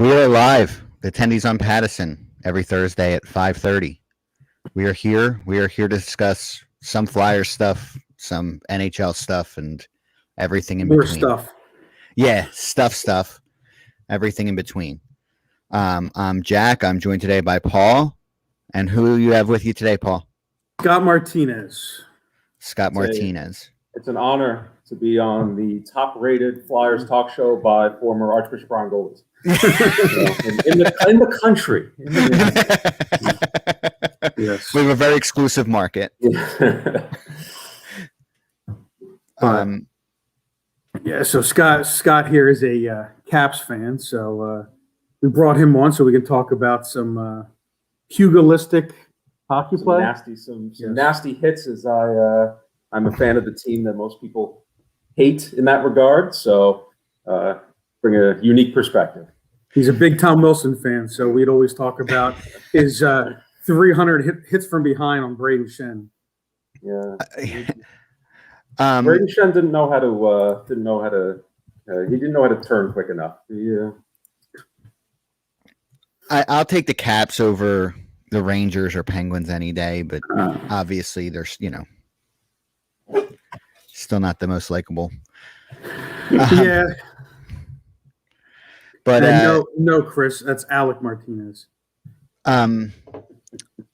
We are live. The Tendys on Pattison every Thursday at 5:30. We are here. We are here to discuss some Flyers stuff, some NHL stuff, and everything in More between. stuff. Yeah, stuff. Everything in between. I'm Jack. I'm joined today by Paul. And who you have with you today, Paul? Scott Martinez. Scott Martinez. It's an honor to be on the top-rated Flyers talk show by former Archbishop Brian Goldie. in the country. Yes. We have a very exclusive market. So Scott here is a Caps fan, so we brought him on so we can talk about some pugilistic hockey play. Nasty hits, as I'm a fan of the team that most people hate in that regard. So bring a unique perspective. He's a big Tom Wilson fan, so we'd always talk about his 300 hits from behind on Braden Shen. Yeah. Braden Shen didn't know how to turn quick enough. Yeah. I'll take the Caps over the Rangers or Penguins any day, but obviously there's, still not the most likable. Yeah. But no, Chris, that's Alec Martinez. On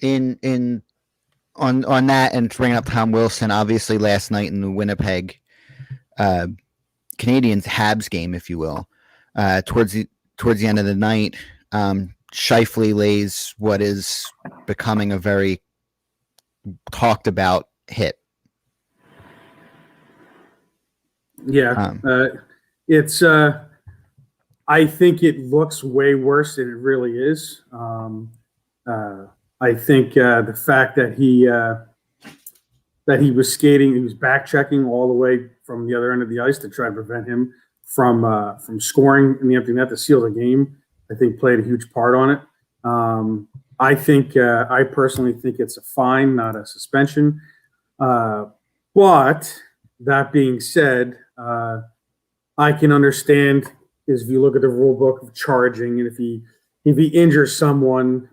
that, and bringing up Tom Wilson, obviously last night in the Winnipeg Canadiens Habs game, if you will, towards the end of the night, Scheifele lays what is becoming a very talked about hit. Yeah, it's. I think it looks way worse than it really is. I think the fact that he was skating, he was back checking all the way from the other end of the ice to try to prevent him from scoring in the empty net to seal the game, I think played a huge part on it. I personally think it's a fine, not a suspension. But that being said, I can understand is if you look at the rule book of charging, and if he injures someone,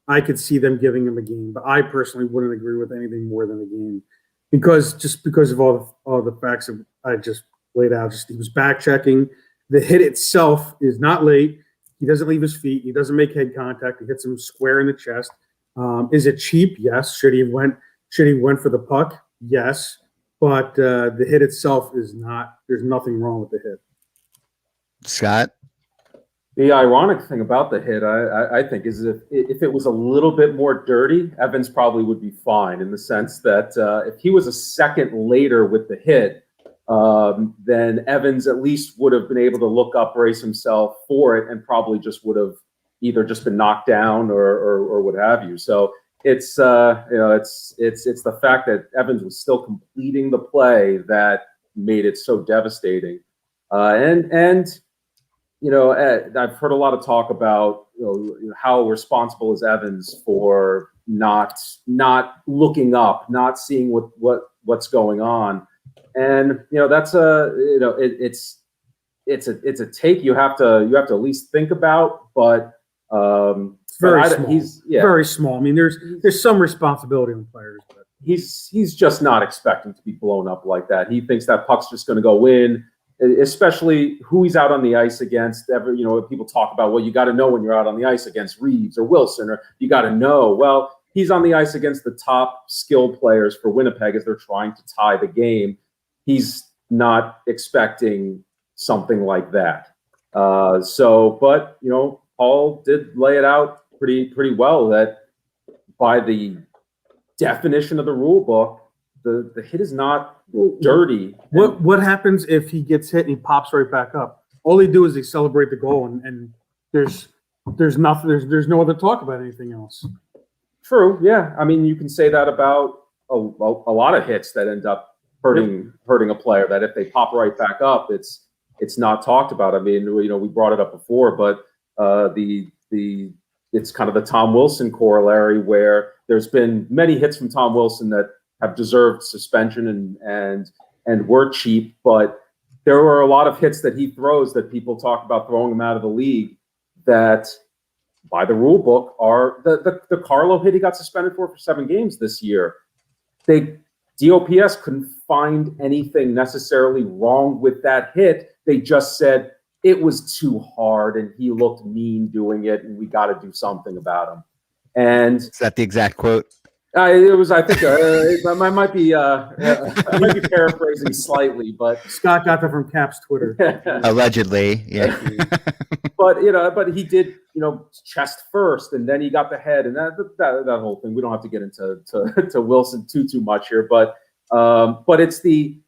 I could see them giving him a game. But I personally wouldn't agree with anything more than a game, because of all the facts that I just laid out. Just he was back checking. The hit itself is not late. He doesn't leave his feet. He doesn't make head contact. He hits him square in the chest. Is it cheap? Yes. Should he have went for the puck? Yes. But the hit itself is not. There's nothing wrong with the hit. Scott? The ironic thing about the hit, I think, is if it was a little bit more dirty, Evans probably would be fine, in the sense that if he was a second later with the hit, then Evans at least would have been able to look up, brace himself for it, and probably just would have either just been knocked down or what have you. So it's the fact that Evans was still completing the play that made it so devastating. I've heard a lot of talk about how responsible is Evans for not looking up, not seeing what's going on, and that's it's a take you have to at least think about, but very small. Very small. I mean, there's some responsibility on players, but he's just not expecting to be blown up like that. He thinks that puck's just going to go in. Especially who he's out on the ice against. People talk about, well, you got to know when you're out on the ice against Reeves or Wilson, or you got to know. Well, he's on the ice against the top skilled players for Winnipeg as they're trying to tie the game. He's not expecting something like that. But Paul did lay it out pretty well that by the definition of the rule book, the hit is not dirty. What happens if he gets hit and he pops right back up? All they do is they celebrate the goal, and there's nothing. There's no other talk about anything else. True. Yeah. I mean, you can say that about a lot of hits that end up hurting a player. That if they pop right back up, it's not talked about. I mean, we brought it up before, but it's kind of the Tom Wilson corollary, where there's been many hits from Tom Wilson that have deserved suspension and were cheap, but there were a lot of hits that he throws that people talk about throwing him out of the league that by the rule book are the Carlo hit he got suspended for 7 games this year. DOPS couldn't find anything necessarily wrong with that hit. They just said it was too hard and he looked mean doing it and we got to do something about him. And Is that the exact quote? it was, I think, I might be paraphrasing slightly, but Scott got that from Cap's Twitter. Allegedly, yeah. but he did, chest first, and then he got the head, and that whole thing. We don't have to get into to Wilson too much here, but it's the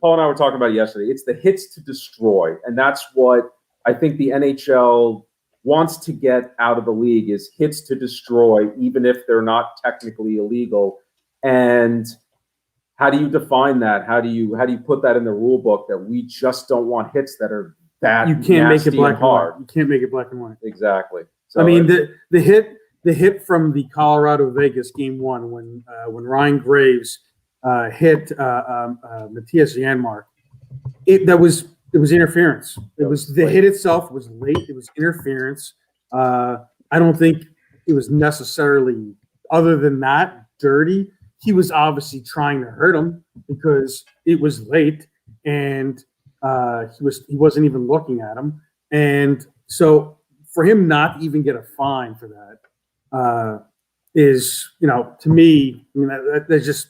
Paul and I were talking about it yesterday. It's the hits to destroy, and that's what I think the NHL wants to get out of the league is hits to destroy, even if they're not technically illegal. And how do you define that? How do you put that in the rule book that we just don't want hits that are that You can't make it nasty black and and white. hard? You can't make it black and white. Exactly. So I mean, the hit from the Colorado Vegas game 1 when Ryan Graves hit Matthias Janmark, it was interference. It was the hit itself was late. It was interference. I don't think it was necessarily, other than that, dirty. He was obviously trying to hurt him because it was late and he wasn't even looking at him. And so for him not to even get a fine for that is, to me, I mean, that just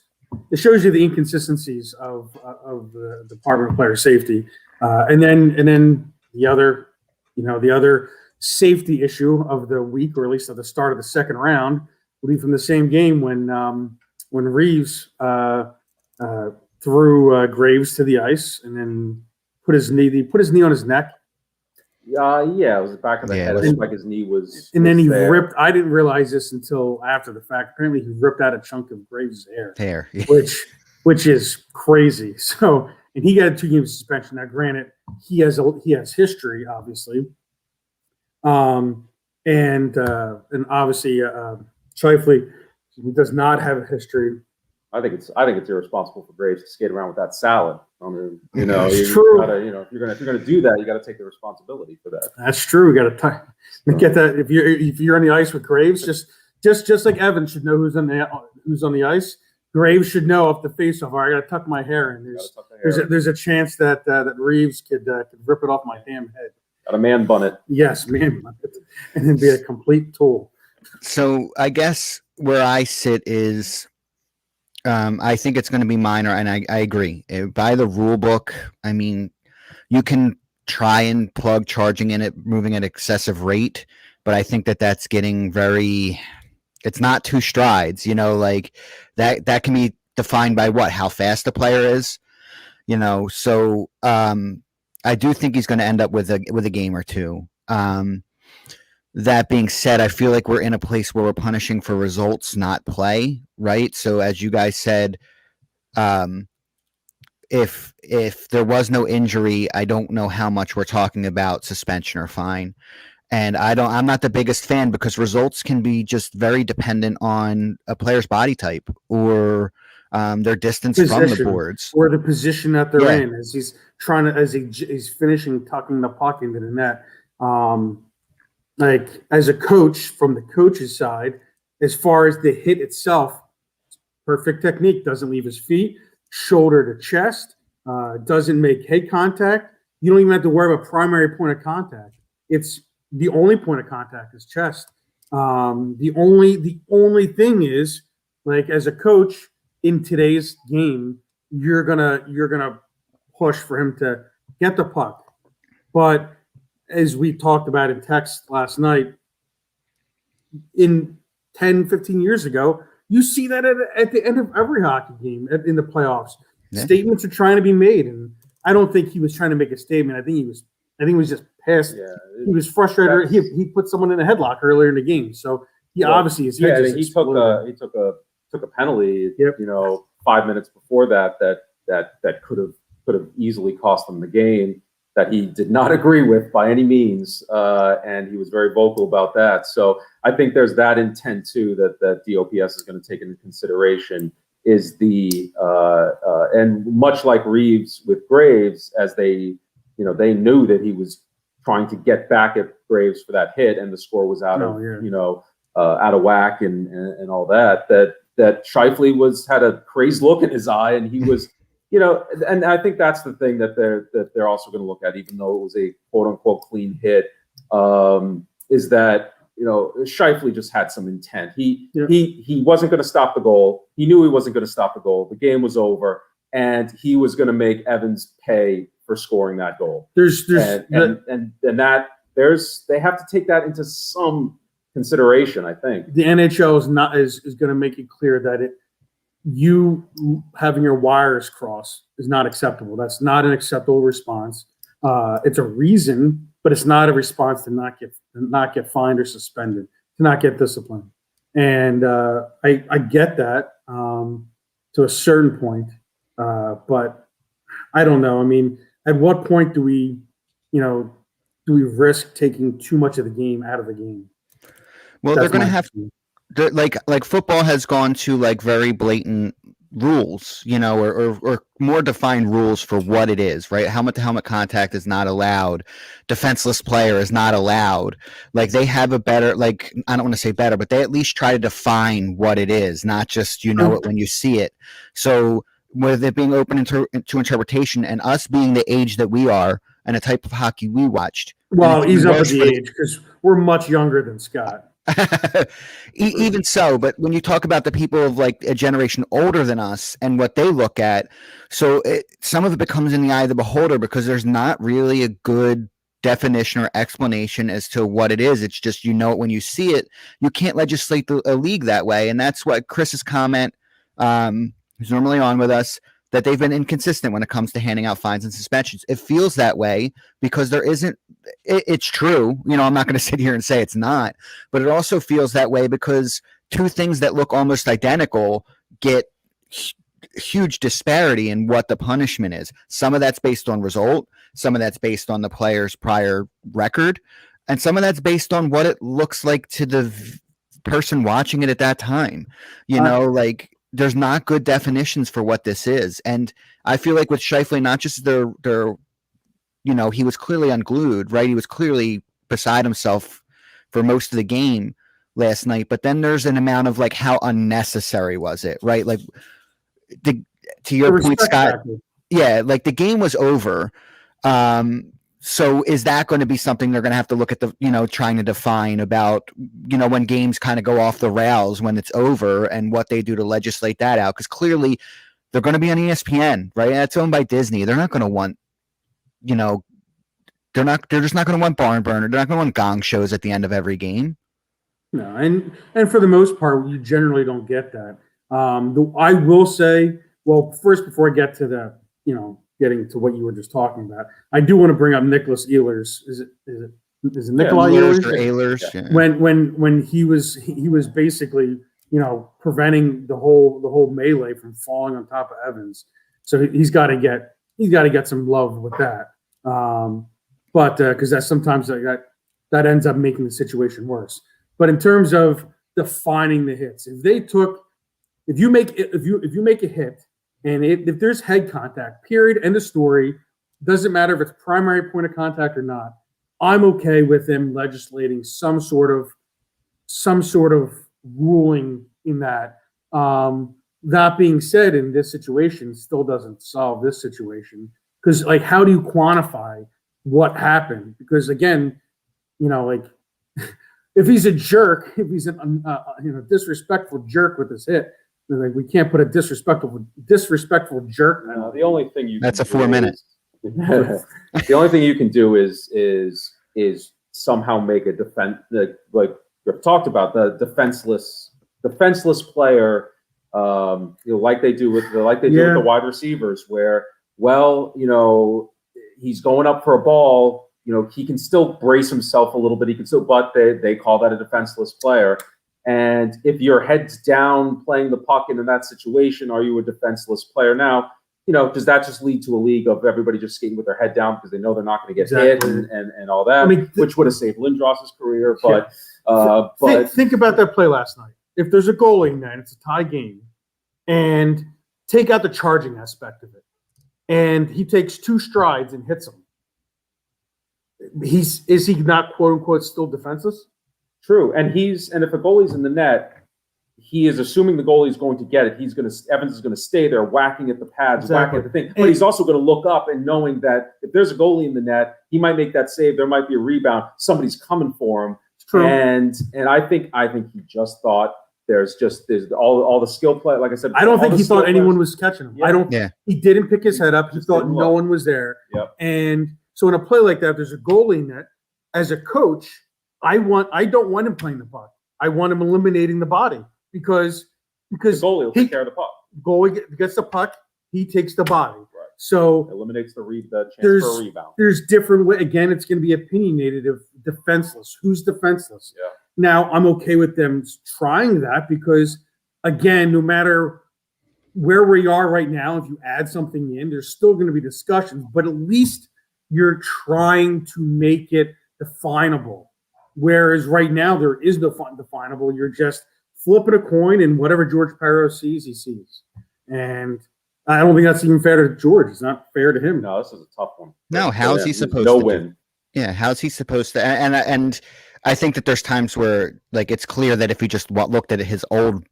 it shows you the inconsistencies of the Department of Player Safety. And then the other safety issue of the week, or at least at the start of the second round, would be from the same game when Reeves threw Graves to the ice and then put his knee on his neck. Yeah, it was the back of the head. It looked like his knee was. And then he there. ripped. I didn't realize this until after the fact. Apparently, he ripped out a chunk of Graves' hair, which is crazy. So, and he got a 2-game suspension. Now, granted, he has history, obviously, and obviously, Scheifele does not have a history. I think it's irresponsible for Graves to skate around with that salad. I mean, It's true. If you're gonna do that, you got to take the responsibility for that. That's true. We got to get that. If you're on the ice with Graves, just like Evan should know who's on the ice. Graves should know off the face-off. All right, I got to tuck my hair in. There's a chance that Reeves could rip it off my damn head. Got to man bun it. Yes, man bun it, and then be a complete tool. So I guess where I sit is, I think it's going to be minor, and I agree. By the rule book, I mean, you can try and plug charging in it, moving at excessive rate, but I think that's getting very. It's not 2 strides, like that can be defined by how fast the player is, So I do think he's going to end up with a game or 2. That being said, I feel like we're in a place where we're punishing for results, not play, right? So as you guys said, if there was no injury, I don't know how much we're talking about suspension or fine. And I'm not the biggest fan because results can be just very dependent on a player's body type or their distance from the boards or the position that they're in as he's he's finishing tucking the puck into the net. Like as a coach, from the coach's side, as far as the hit itself, perfect technique, doesn't leave his feet, shoulder to chest, doesn't make head contact. You don't even have to worry about primary point of contact. It's the only point of contact is chest. The only thing is, like as a coach in today's game, you're gonna push for him to get the puck. But as we talked about in text last night, in 10, 15 years ago, you see that at the end of every hockey game in the playoffs. Yeah. Statements are trying to be made, and I don't think he was trying to make a statement. I think he was just pissed. Yeah, he was frustrated. He put someone in a headlock earlier in the game, so he obviously is. Yeah, he took a penalty. Yep. 5 minutes before that could have easily cost them the game. That he did not agree with by any means, and he was very vocal about that. So I think there's that intent too that DOPS is going to take into consideration is and much like Reeves with Graves, as they knew that he was trying to get back at Graves for that hit, and the score was out of whack and all that. That Scheifele had a crazed look in his eye, and he was, and I think that's the thing that they're also going to look at, even though it was a quote unquote clean hit, is that Scheifele just had some intent. He wasn't going to stop the goal. He knew he wasn't going to stop the goal. The game was over, and he was going to make Evans pay for scoring that goal. They have to take that into some consideration. I think the NHL is going to make it clear that you having your wires crossed is not acceptable. That's not an acceptable response. It's a reason, but it's not a response to not get fined or suspended, to not get disciplined. And I get that to a certain point, but I don't know. I mean, at what point do we risk taking too much of the game out of the game? Well, they're going to have like football has gone to like very blatant rules, or more defined rules for what it is, right? Helmet to helmet contact is not allowed. Defenseless player is not allowed. Like they have a better, like, I don't want to say better, but they at least try to define what it is, not just, it when you see it. So with it being open to interpretation and us being the age that we are and the type of hockey we watched. Well, he's up at the age because we're much younger than Scott. Even so, but when you talk about the people of like a generation older than us and what they look at, so some of it becomes in the eye of the beholder because there's not really a good definition or explanation as to what it is. It's just, it when you see it. You can't legislate a league that way, and that's what Chris's comment, who's normally on with us, that they've been inconsistent when it comes to handing out fines and suspensions. It feels that way because there isn't, it's true. I'm not going to sit here and say it's not, but it also feels that way because two things that look almost identical get huge disparity in what the punishment is. Some of that's based on result. Some of that's based on the player's prior record. And some of that's based on what it looks like to the person watching it at that time. Like, there's not good definitions for what this is. And I feel like with Scheifele, not just their he was clearly unglued, right? He was clearly beside himself for most of the game last night. But then there's an amount of like, how unnecessary was it, right? Like to your point, Scott, like the game was over. So is that going to be something they're going to have to look at trying to define about, when games kind of go off the rails when it's over and what they do to legislate that out? Because clearly they're going to be on ESPN, right? That's owned by Disney. They're not going to want, they're just not going to want barn burner. They're not going to want gong shows at the end of every game. No. And for the most part, you generally don't get that. I will say, well, first, before I get to the, getting to what you were just talking about, I do want to bring up Nicholas Ehlers. Is it Nikolai Ehlers? Or Ehlers? Yeah. When he was basically preventing the whole melee from falling on top of Evans. So he's got to get some love with that. But because that sometimes that ends up making the situation worse. But in terms of defining the hits, if you make a hit. And if there's head contact, period, end of story, doesn't matter if it's primary point of contact or not, I'm okay with them legislating some sort of ruling in that. That being said, in this situation, still doesn't solve this situation because, like, how do you quantify what happened? Because again, like, if he's a jerk, if he's a disrespectful jerk with his hit. Like, we can't put a disrespectful jerk. No, the only thing that's a 4 minute. The only thing you can do is somehow make a like we've talked about, the defenseless player, like they do with the wide receivers, where he's going up for a ball, he can still brace himself a little bit, but they call that a defenseless player. And if your head's down playing the puck in that situation, are you a defenseless player? Now, does that just lead to a league of everybody just skating with their head down because they know they're not going to get hit and all that, which would have saved Lindros's career. But think about that play last night. If there's a goalie in there and it's a tie game, and take out the charging aspect of it, and he takes 2 strides and hits him, is he not quote unquote still defenseless? True, and if a goalie's in the net, he is assuming the goalie's going to get it. Evans is going to stay there, whacking at the pads, Exactly. whacking at the thing. But he's also going to look up and knowing that if there's a goalie in the net, he might make that save. There might be a rebound. Somebody's coming for him. True. And I think he just thought there's all the skill play. Like I said, I don't think he thought anyone was catching him. Yeah. He didn't pick his head up. He thought no one was there. Yep. And so in a play like that, if there's a goalie in net, as a coach, I don't want him playing the puck. I want him eliminating the body because the goalie will take care of the puck. Goalie gets the puck, he takes the body. Right. So eliminates the chance for a rebound. There's different way. Again, it's going to be opinionated of defenseless. Who's defenseless? Yeah. Now, I'm okay with them trying that because, again, no matter where we are right now, if you add something in, there's still going to be discussions, but at least you're trying to make it definable. Whereas right now, there is no definable. You're just flipping a coin, and whatever George Parro sees, he sees. And I don't think that's even fair to George. It's not fair to him. No, this is a tough one. No, how's he supposed to win? Yeah, how's he supposed to? And I think that there's times where, like, it's clear that if he just looked at his old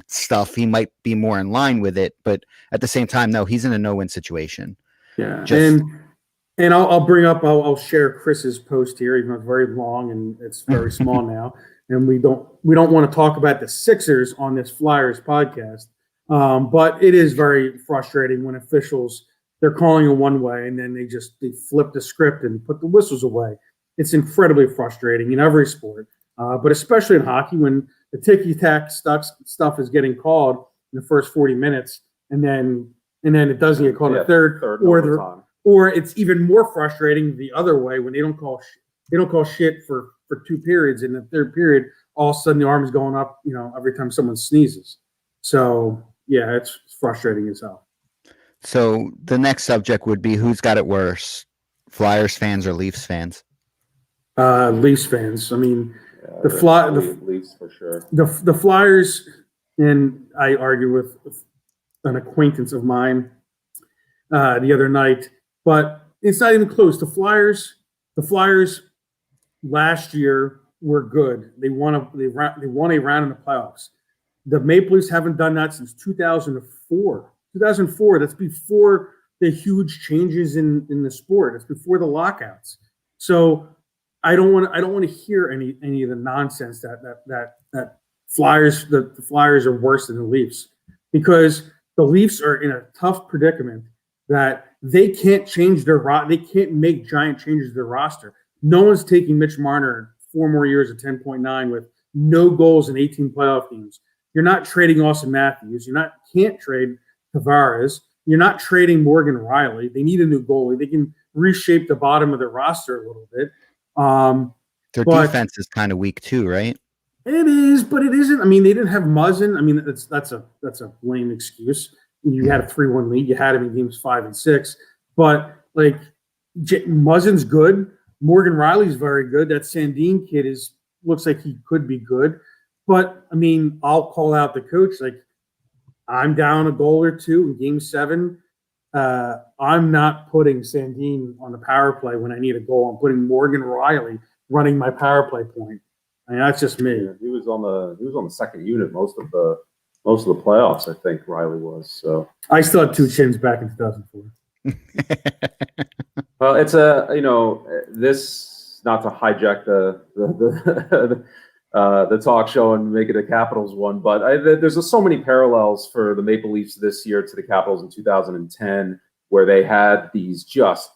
stuff, he might be more in line with it. But at the same time, no, he's in a no-win situation. Yeah, and I'll bring up. I'll share Chris's post here, even though it's very long and it's very small now. And we don't want to talk about the Sixers on this Flyers podcast. But it is very frustrating when officials, they're calling it one way and then they flip the script and put the whistles away. It's incredibly frustrating in every sport, but especially in hockey when the ticky-tack stuff is getting called in the first 40 minutes and then it doesn't get called in the third or it's even more frustrating the other way when they don't call shit for 2 periods. In the third period, all of a sudden the arm is going up, every time someone sneezes. So yeah, it's frustrating as hell. So the next subject would be who's got it worse, Flyers fans or Leafs fans? Leafs fans. I mean, the Leafs for sure. The Flyers, and I argued with an acquaintance of mine the other night, but it's not even close. The Flyers last year were good. They won a round in the playoffs. The Maple Leafs haven't done that since 2004. 2004. That's before the huge changes in the sport. It's before the lockouts. So I don't want to hear any of the nonsense that Flyers the Flyers are worse than the Leafs, because the Leafs are in a tough predicament that they can't change they can't make giant changes to their roster. No one's taking Mitch Marner 4 more years at 10.9 with no goals in 18 playoff games. You're not trading Austin Matthews. Can't trade Tavares. You're not trading Morgan Riley. They need a new goalie. They can reshape the bottom of their roster a little bit. Their defense is kind of weak too, right? It is, but it isn't. I mean, they didn't have Muzzin. I mean, that's a lame excuse. You had a 3-1 lead. You had him in games 5 and 6. But like Muzzin's good. Morgan Riley's very good. That Sandin kid looks like he could be good. But I mean, I'll call out the coach. Like, I'm down a goal or two in game 7. I'm not putting Sandin on the power play when I need a goal. I'm putting Morgan Riley running my power play point. I mean, that's just me. Yeah, he was on the second unit most of the playoffs, I think Riley was. So I still had 2 chins back in 2004. Well, it's this, not to hijack the talk show and make it a Capitals one, but there's so many parallels for the Maple Leafs this year to the Capitals in 2010, where they had these just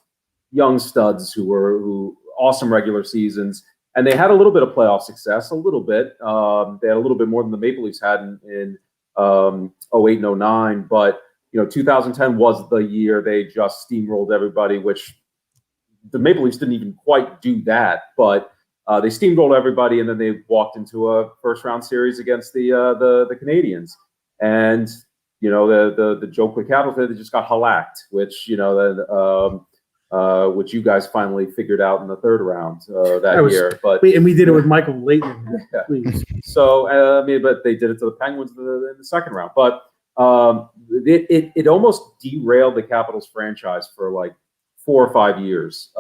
young studs who awesome regular seasons, and they had a little bit of playoff success, a little bit. They had a little bit more than the Maple Leafs had in 08 and 09, but 2010 was the year they just steamrolled everybody, which the Maple Leafs didn't even quite do that, but they steamrolled everybody, and then they walked into a first-round series against the Canadiens. And the joke with Capitals, they just got shellacked, which which you guys finally figured out in the third round year. But we did it with Michael Leighton. Yeah. Please. So but they did it to the Penguins in the second round. But it almost derailed the Capitals franchise for like 4 or 5 years.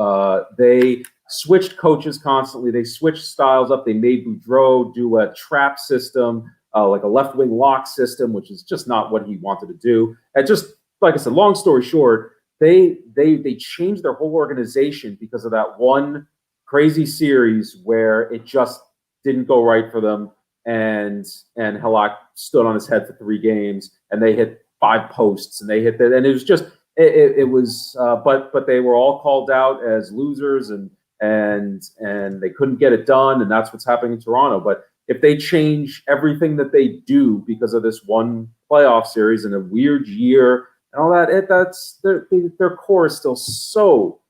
switched coaches constantly. They switched styles up. They made Boudreaux do a trap system, like a left wing lock system, which is just not what he wanted to do. And just like I said, long story short, they changed their whole organization because of that one crazy series where it just didn't go right for them. And Halak stood on his head for 3 games, and they hit 5 posts, and they hit that, and it was just it was. But they were all called out as losers, and they couldn't get it done, and that's what's happening in Toronto. But if they change everything that they do because of this one playoff series in a weird year and all that, that's their core is still so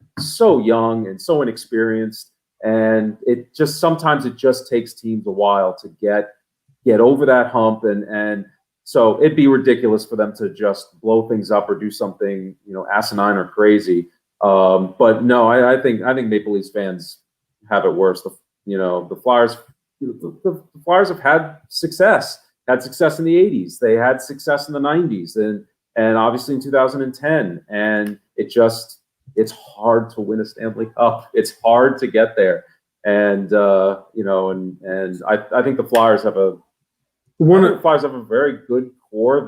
young and so inexperienced. And it just sometimes it just takes teams a while to get over that hump, and so it'd be ridiculous for them to just blow things up or do something asinine or crazy. But no, I think Maple Leafs fans have it worse. The Flyers, the Flyers have had success in the 80s. They had success in the 90s, and obviously in 2010, and it's hard to win a Stanley Cup. It's hard to get there. And, and I think the Flyers have a very good core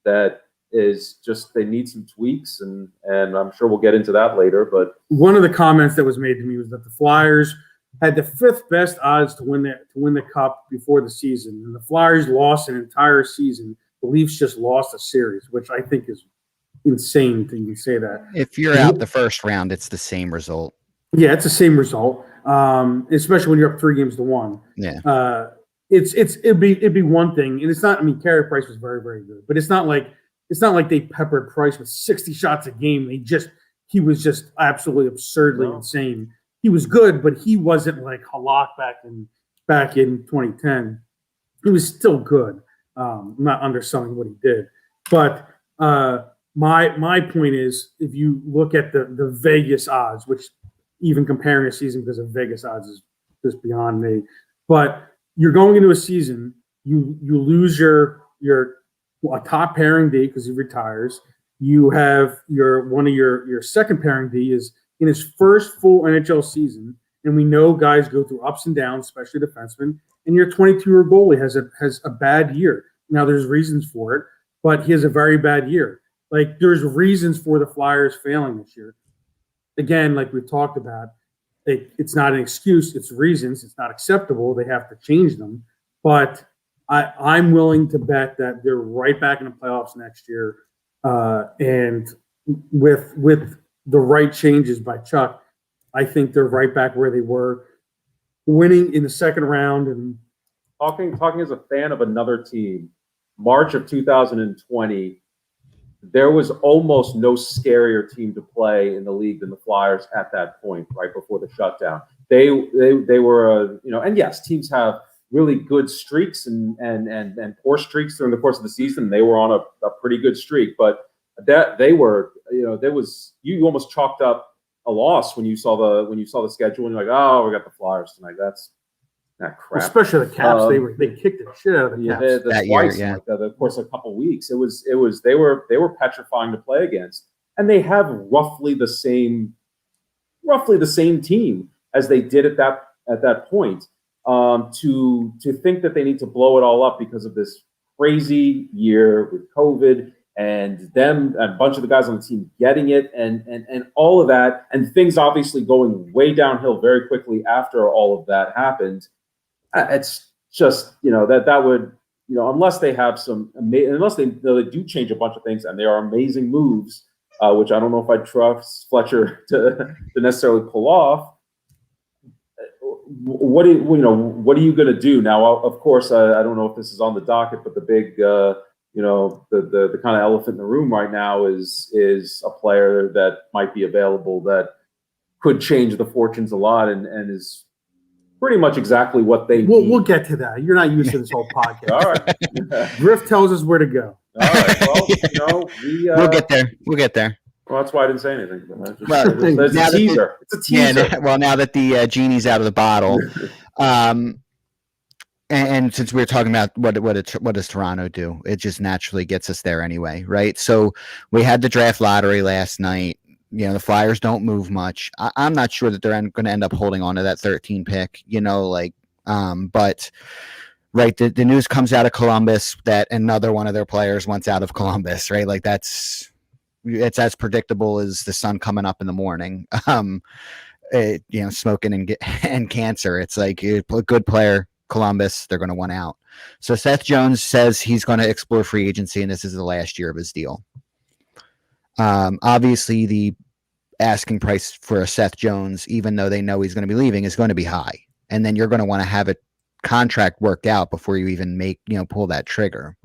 that is just, they need some tweaks, and I'm sure we'll get into that later. But one of the comments that was made to me was that the Flyers had the 5th best odds to win the Cup before the season. And the Flyers lost an entire season. The Leafs just lost a series, which I think is insane to even say that. If you're out the first round, it's the same result. Yeah, it's the same result, especially when you're up 3-1. Yeah. It'd be one thing, and it's not. I mean, Carey Price was very, very good, but it's not like they peppered Price with 60 shots a game. He was just absolutely absurdly insane. He was good, but he wasn't like Halak back in 2010. He was still good. I'm not underselling what he did, but my point is, if you look at the Vegas odds, which even comparing a season because of Vegas odds is just beyond me, but you're going into a season, you lose your a top pairing D because he retires. You have one of your second pairing D is in his first full NHL season, and we know guys go through ups and downs, especially defensemen. And your 22-year goalie has a bad year. Now there's reasons for it, but he has a very bad year. Like, there's reasons for the Flyers failing this year. Again, like we've talked about, it's not an excuse. It's reasons. It's not acceptable. They have to change them. But I'm willing to bet that they're right back in the playoffs next year. And with the right changes by Chuck, I think they're right back where they were, winning in the second round. And talking as a fan of another team, March of 2020, there was almost no scarier team to play in the league than the Flyers at that point, right before the shutdown. They were, and yes, teams have really good streaks and poor streaks during the course of the season. They were on a pretty good streak, but that they were, you almost chalked up a loss when you saw the schedule, and you're like, oh, we got the Flyers tonight. That's that crap. Especially the Caps, they kicked the shit out of the Caps that twice, year, yeah. The course of a couple of weeks. It was they were petrifying to play against, and they have roughly the same team as they did at that point. To think that they need to blow it all up because of this crazy year with COVID and them, a bunch of the guys on the team getting it, and all of that, and things obviously going way downhill very quickly after all of that happened. It's just, that would, unless they have unless they do change a bunch of things, and they are amazing moves, which I don't know if I trust Fletcher to necessarily pull off. What are you going to do now? Of course, I don't know if this is on the docket, but the big, the kind of elephant in the room right now is a player that might be available that could change the fortunes a lot, and is pretty much exactly what they need. We'll get to that. You're not used to this whole podcast. All right. Griff tells us where to go. All right. Well, we'll get there. We'll get there. Well, that's why I didn't say anything. It's a teaser. It's a teaser. Yeah, well, now that the genie's out of the bottle, and since we were talking about what does Toronto do, it just naturally gets us there anyway, right? So we had the draft lottery last night. the Flyers don't move much. I'm not sure that they're going to end up holding on to that 13 pick, but right, the news comes out of Columbus that another one of their players wants out of Columbus, right? Like it's as predictable as the sun coming up in the morning. Smoking and cancer. It's like a good player, Columbus, they're going to want out. So Seth Jones says he's going to explore free agency, and this is the last year of his deal. Obviously, the asking price for a Seth Jones, even though they know he's going to be leaving, is going to be high. And then you're going to want to have a contract worked out before you even pull that trigger.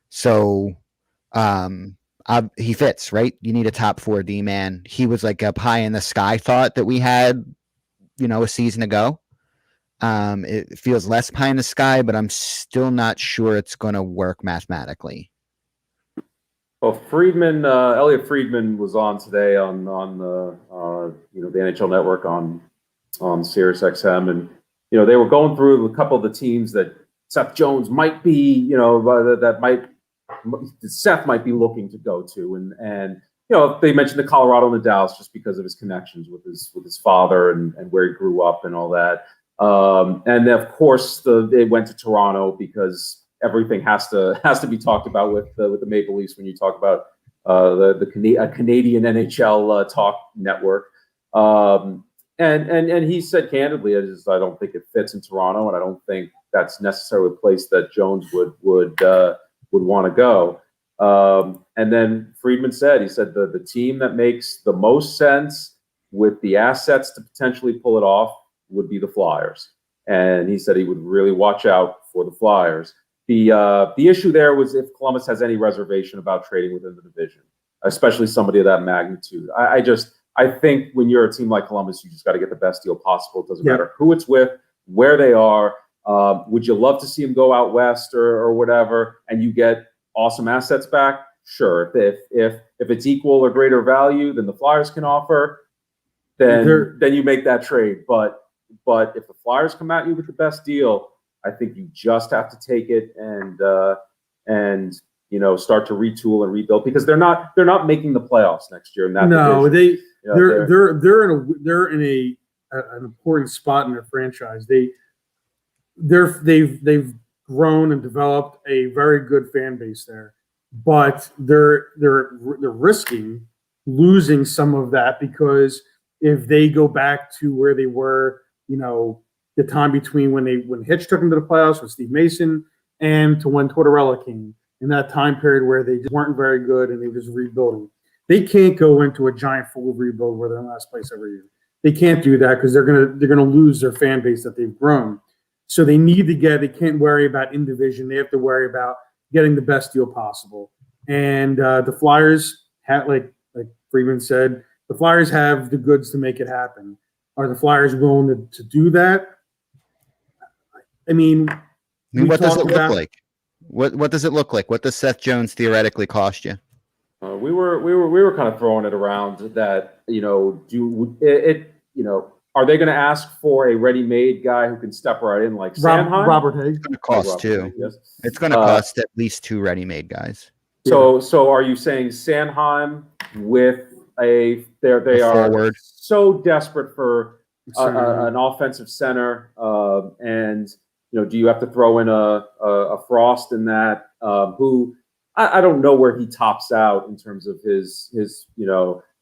So he fits, right? You need a top 4 D man. He was like a pie in the sky thought that we had, a season ago. It feels less pie in the sky, but I'm still not sure it's going to work mathematically. Well, Elliot Friedman was on today on the NHL Network on Sirius XM, and they were going through a couple of the teams that Seth Jones might be, Seth might be looking to go to, and they mentioned the Colorado and the Dallas just because of his connections with his father and where he grew up and all that. And of course, they went to Toronto because everything has to be talked about with the Maple Leafs when you talk about a Canadian NHL talk network. And he said candidly, I don't think it fits in Toronto, and I don't think that's necessarily a place that Jones would want to go. And then Friedman said, the team that makes the most sense with the assets to potentially pull it off would be the Flyers. And he said he would really watch out for the Flyers. The issue there was if Columbus has any reservation about trading within the division, especially somebody of that magnitude. I think when you're a team like Columbus, you just got to get the best deal possible. It doesn't matter who it's with, where they are. Would you love to see him go out west or whatever, and you get awesome assets back? Sure. If it's equal or greater value than the Flyers can offer, then you make that trade. But if the Flyers come at you with the best deal, I think you just have to take it and start to retool and rebuild, because they're not making the playoffs next year. In that division. They're in an important spot in their franchise. They've grown and developed a very good fan base there, but they're risking losing some of that, because if they go back to where they were, the time between when Hitch took them to the playoffs with Steve Mason and to when Tortorella came, in that time period where they just weren't very good and they were just rebuilding. They can't go into a giant full rebuild where they're in last place every year. They can't do that because they're gonna lose their fan base that they've grown. So they can't worry about in division. They have to worry about getting the best deal possible. And the Flyers have, like Friedman said, the Flyers have the goods to make it happen. Are the Flyers willing to do that? I mean, what does it look like? What does it look like? What does Seth Jones theoretically cost you? We were kind of throwing it around that, are they going to ask for a ready-made guy who can step right in like Sanheim? Robert Haig. It's going to cost two. Haig, yes. It's going to cost at least 2 ready-made guys. So are you saying Sanheim with they are forward, so desperate for an offensive center, and do you have to throw in a Frost in that? Who I don't know where he tops out in terms of his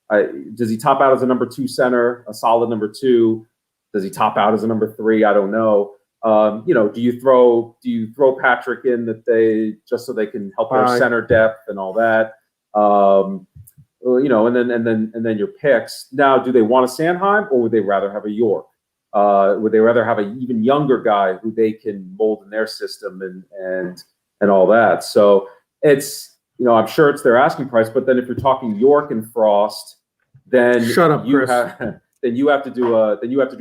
does he top out as a number 2 center, a solid number 2? Does he top out as a number 3? I don't know. Do you throw Patrick in that just so they can help their center depth and all that? And then your picks. Now, do they want a Sanheim, or would they rather have a York? Would they rather have an even younger guy who they can mold in their system and all that? So it's, I'm sure it's their asking price, but then if you're talking York and Frost, then you have to do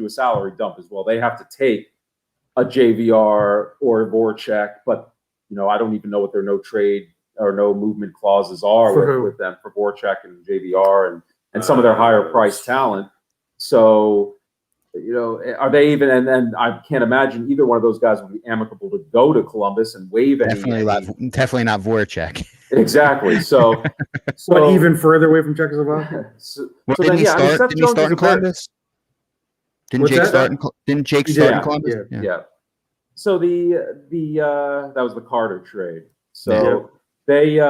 a salary dump as well. They have to take a JVR or a Voracek, but I don't even know what their no trade or no movement clauses are with them for Voracek and JVR and some of their higher priced talent. So are they even? And I can't imagine either one of those guys would be amicable to go to Columbus and waive Definitely not Voracek. Exactly. So but even further away from Czechoslovakia. Didn't he start in Columbus? Didn't Jake start in Columbus? Yeah. So that was the Carter trade. So they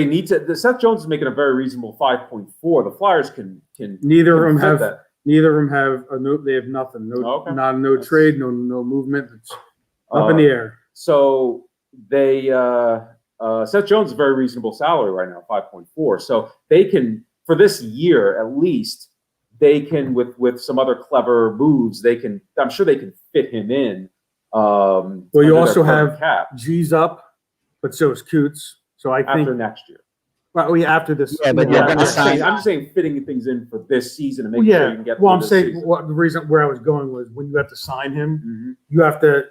need to. Seth Jones is making a very reasonable 5.4. The Flyers can. Neither of them have a note. They have nothing. No trade. No movement. It's up in the air. So they Seth Jones is a very reasonable salary right now, 5.4. So they can, for this year at least, they can with some other clever moves. I'm sure they can fit him in. Well, you also have G's up, but so is Coots. So I think after next year. Well, after this. Yeah, but I'm just saying fitting things in for this season and making sure you can get. Well, I'm saying the reason where I was going was when you have to sign him, you have to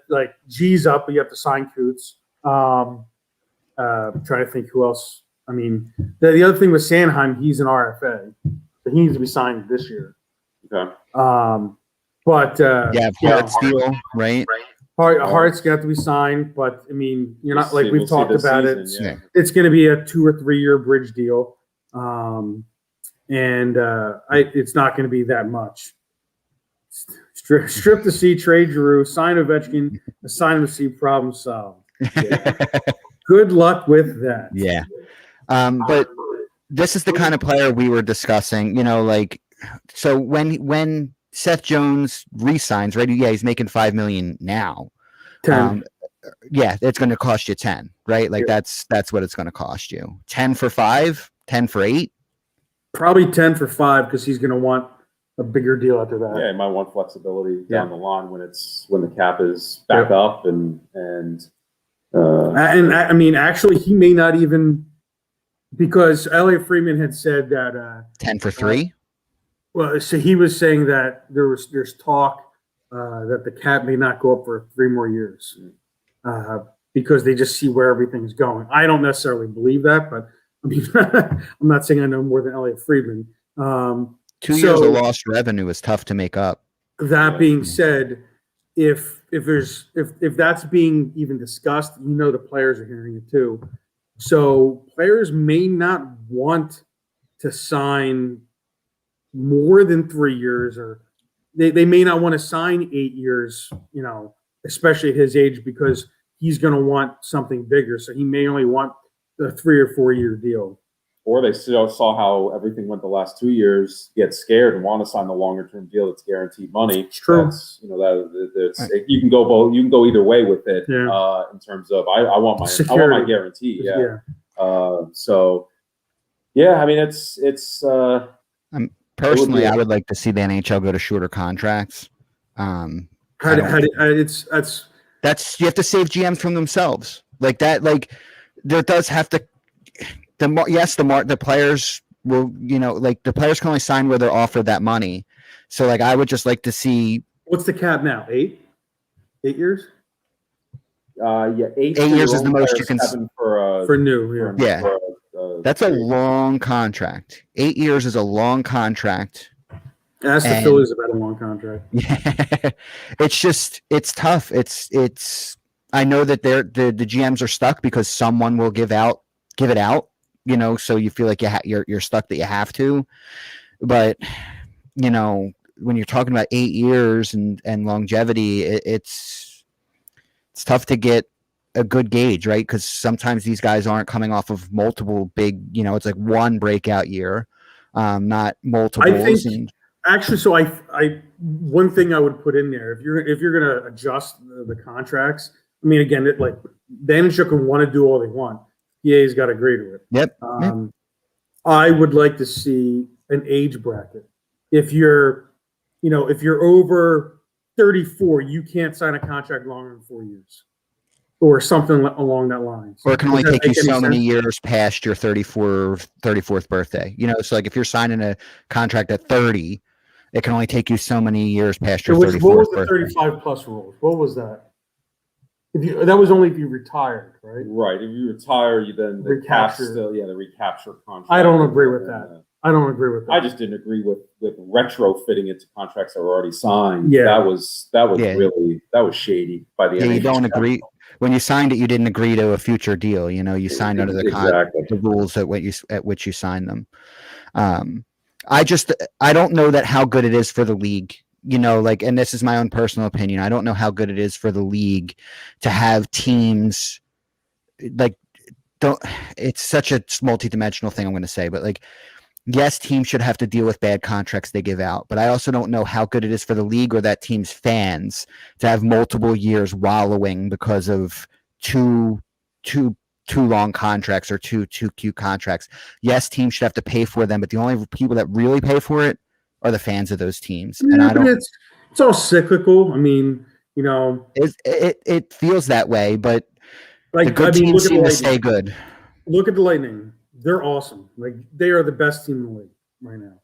G's up, but you have to sign Coots. Trying to think who else. I mean, the other thing with Sanheim, he's an RFA, so he needs to be signed this year. Okay. But Hart's deal, right? Hart's got to be signed, but I mean, you're not we've talked about season, it. It's going to be a 2 or 3 year bridge deal, and it's not going to be that much. Strip the C, trade Giroux, sign Ovechkin, assign the C, problem solved. Good luck with that. Yeah, but this is the kind of player we were discussing. So when Seth Jones re-signs, right? Yeah, he's making $5 million now. 10. It's going to cost you 10, right? That's what it's going to cost you. 10 for 5, 10 for 8. Probably 10 for 5 because he's going to want a bigger deal after that. Yeah, he might want flexibility down the line when the cap is back up and I mean, actually, he may not even, because Elliot Friedman had said that 10 for 3. Well, so he was saying that there's talk that the cap may not go up for 3 more years because they just see where everything's going. I don't necessarily believe that, but I mean, I'm not saying I know more than Elliot Friedman. 2 years of lost revenue is tough to make up. That being said, if that's being even discussed, the players are hearing it too. So players may not want to sign more than 3 years, or they may not want to sign 8 years, especially at his age, because he's going to want something bigger. So he may only want a 3 or 4 year deal. Or they still saw how everything went the last 2 years, get scared and want to sign the longer term deal that's guaranteed money. It's true. You can go both. You can go either way with it. In terms of I want my guarantee. Yeah. I mean it's. Personally, I would like to see the NHL go to shorter contracts. You have to save GMs from themselves. There does have to. The players will, the players can only sign where they're offered that money. So I would just like to see. What's the cap now? 8 years? 8 years is the most you can for new. That's a long contract. 8 years is a long contract. That's the Phillies about a long contract. Yeah, it's tough. It's. I know that the GMs are stuck because someone will give it out. So you feel like you're stuck that you have to. But when you're talking about 8 years and longevity, it's tough to get a good gauge, right? Because sometimes these guys aren't coming off of multiple big, it's like one breakout year, not multiples. I think actually, so I one thing I would put in there, if you're going to adjust the contracts, I mean, again, the NHL can want to do all they want. PA's got to agree to it. Yep. I would like to see an age bracket. If you're over 34, you can't sign a contract longer than 4 years. Or something along that line. Or it can only take you so many years past your 34th birthday. So if you're signing a contract at 30, it can only take you so many years past your 34th birthday. What was the 35 plus rule? What was that? That was only if you retired, right? Right. If you retire, you then the recapture contract. I don't agree with that. I don't agree with that. I just didn't agree with retrofitting into contracts that were already signed. Yeah. That was Yeah. really shady by the Yeah, you NHL. don't agree when you signed it. You didn't agree to a future deal. You signed under the rules at which you signed them. I don't know that how good it is for the league. And this is my own personal opinion. I don't know how good it is for the league to have teams like it's such a multi-dimensional thing I'm going to say, but yes, teams should have to deal with bad contracts they give out, but I also don't know how good it is for the league or that team's fans to have multiple years wallowing because of too long contracts or too cute contracts. Yes, teams should have to pay for them, but the only people that really pay for it are the fans of those teams. And I don't. It's all cyclical. I mean, it feels that way, but the good teams seem to stay good. Look at the Lightning. They're awesome. They are the best team in the league right now.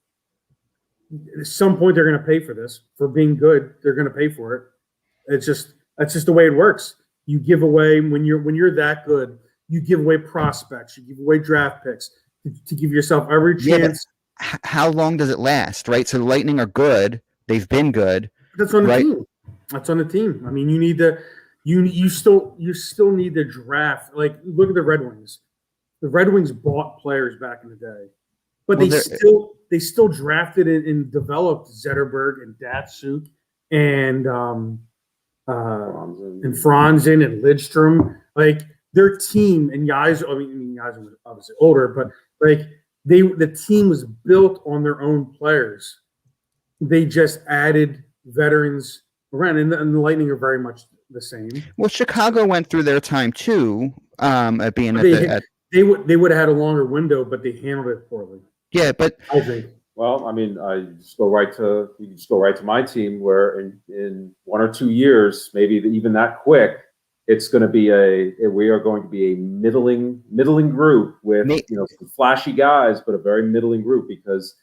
At some point, they're going to pay for this. For being good, they're going to pay for it. That's just the way it works. You give away when you're that good. You give away prospects. You give away draft picks to give yourself every chance. Yeah, how long does it last, right? So the Lightning are good. They've been good. That's on the team. That's on the team. I mean, you need to. You still need the draft. Look at the Red Wings. The Red Wings bought players back in the day, but they still drafted and developed Zetterberg and Datsuk and Franzen and Lidstrom. Their team and Yzer. I mean, Yzer was obviously older, but the team was built on their own players. They just added veterans around, and the Lightning are very much the same. Well, Chicago went through their time too, at being they would have had a longer window, but they handled it poorly. Yeah, but I think. Well, I mean, you just go right to my team, where in 1 or 2 years, maybe even that quick, it's going to be we are going to be a middling group with some flashy guys, but a very middling group because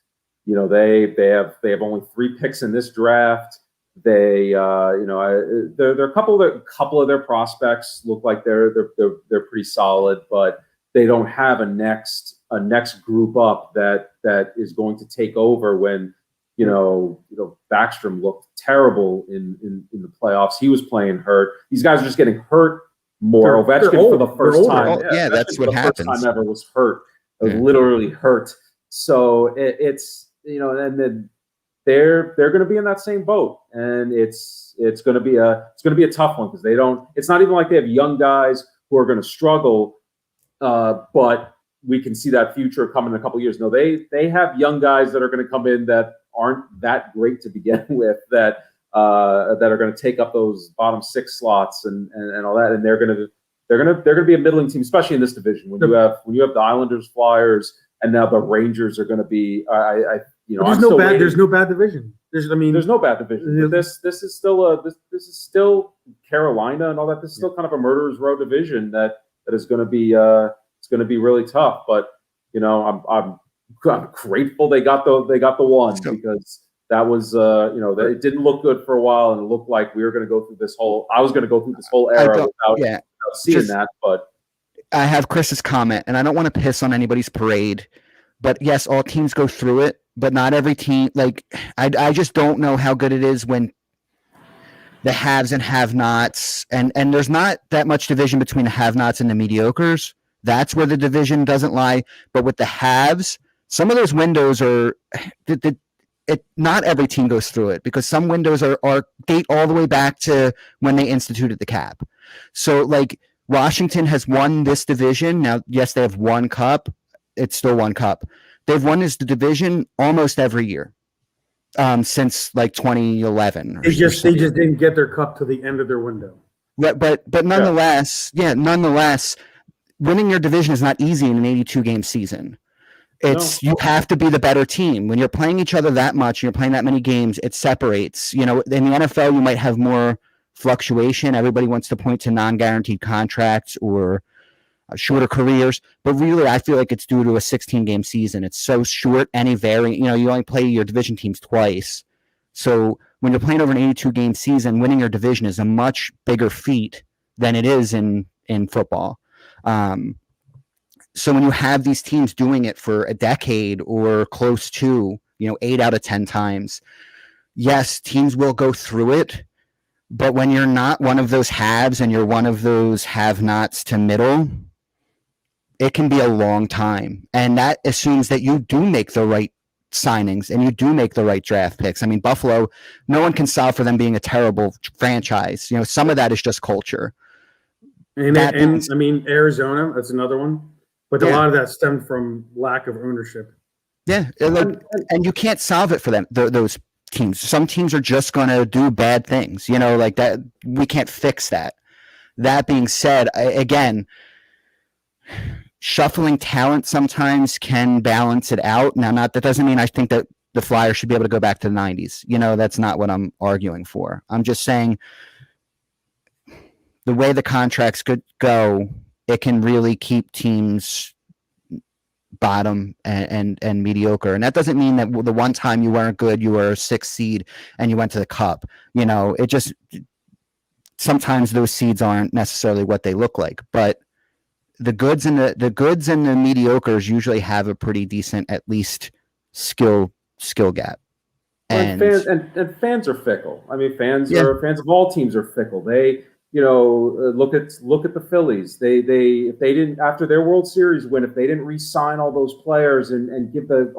they have only 3 picks in this draft. They there are a couple of their prospects look like they're pretty solid, but they don't have a next group up that is going to take over when Backstrom looked terrible in the playoffs. He was playing hurt. These guys are just getting hurt more. Ovechkin for the first time. Yeah, that's what happens. First time ever was hurt. It was literally hurt. So it's and then they're going to be in that same boat, and it's going to be a tough one because they don't. It's not even like they have young guys who are going to struggle, but we can see that future coming in a couple of years. No, they have young guys that are going to come in that aren't that great to begin with, that are going to take up those bottom 6 slots and all that, and they're going to be a middling team, especially in this division. When you have the Islanders, Flyers, and now the Rangers are going to be. There's no bad division. There's no bad division. This is still Carolina and all that. This is still kind of a murderer's row division that is going to be it's going to be really tough. But I'm grateful they got the one because that was it didn't look good for a while, and it looked like we were going to go through this whole. I was going to go through this whole era without seeing that. But I have Chris's comment, and I don't want to piss on anybody's parade. But yes, all teams go through it, but not every team. I just don't know how good it is when the haves and have-nots, and there's not that much division between the have-nots and the mediocres. That's where the division doesn't lie. But with the haves, some of those windows are not every team goes through it because some windows are date all the way back to when they instituted the cap. So Washington has won this division. Now, yes, they have one cup. It's still one cup. They've won this division almost every year since 2011. They just didn't get their cup to the end of their window. But nonetheless, winning your division is not easy in an 82-game season. You have to be the better team. When you're playing each other that much, you're playing that many games, it separates. In the NFL, you might have more fluctuation. Everybody wants to point to non-guaranteed contracts or shorter careers, but really I feel like it's due to a 16-game season. It's so short, any variant, you only play your division teams twice. So when you're playing over an 82-game season, winning your division is a much bigger feat than it is in football. So when you have these teams doing it for a decade or close to, 8 out of 10 times, yes, teams will go through it. But when you're not one of those haves and you're one of those have-nots to middle, it can be a long time. And that assumes that you do make the right signings and you do make the right draft picks. I mean, Buffalo, no one can solve for them being a terrible franchise. Some of that is just culture. And I mean, Arizona, that's another one. But a lot of that stemmed from lack of ownership. Yeah, and you can't solve it for them, those teams. Some teams are just going to do bad things, like that. We can't fix that. That being said, again, shuffling talent sometimes can balance it out. Now, that doesn't mean I think that the Flyers should be able to go back to the 90s. That's not what I'm arguing for. I'm just saying the way the contracts could go, it can really keep teams bottom and mediocre. And that doesn't mean that the one time you weren't good, you were a 6th seed and you went to the cup. It just, sometimes those seeds aren't necessarily what they look like, but the goods and the mediocres usually have a pretty decent, at least skill gap. And fans are fickle. I mean, fans of all teams are fickle. They, look at the Phillies. They if they didn't, after their World Series win, if they didn't re-sign all those players and give the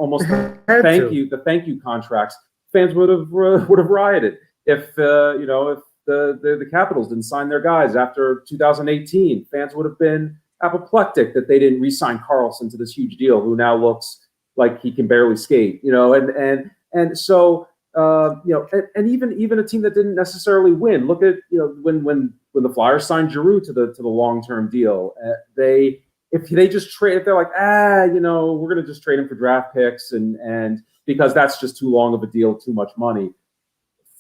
thank you contracts, fans would have rioted. If the Capitals didn't sign their guys after 2018, fans would have been apoplectic that they didn't re-sign Carlson to this huge deal, who now looks like he can barely skate. And so and even a team that didn't necessarily win. Look at when the Flyers signed Giroux to the long-term deal, if they're like, we're going to just trade him for draft picks and because that's just too long of a deal, too much money,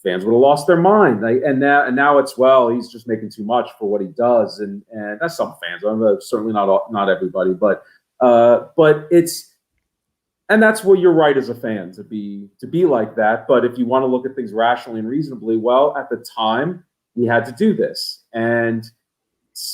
fans would have lost their mind. And now it's, he's just making too much for what he does, and that's some fans. Certainly not everybody, but it's. And that's where you're right as a fan to be like that. But if you want to look at things rationally and reasonably, at the time we had to do this, and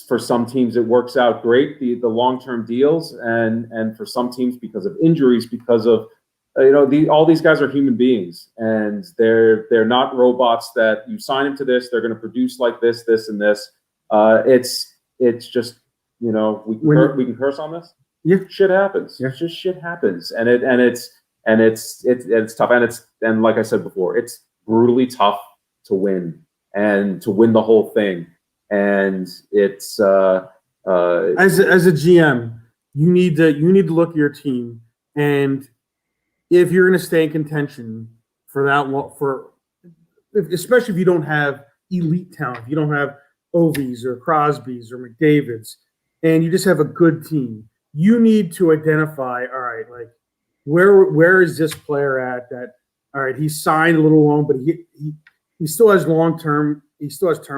for some teams it works out great, the long-term deals, and for some teams because of injuries, because of all these guys are human beings, and they're not robots that you sign them to this, they're going to produce like this, and this. It's just we can curse on this. Yeah, shit happens. Yeah. Just shit happens, and it's tough, and like I said before, it's brutally tough to win and to win the whole thing, and it's as a GM, you need to look at your team, and if you're going to stay in contention especially if you don't have elite talent, if you don't have Ovies or Crosbys or McDavids, and you just have a good team. You need to identify, all right, like where is this player at that, all right, he signed a little long, but he still has term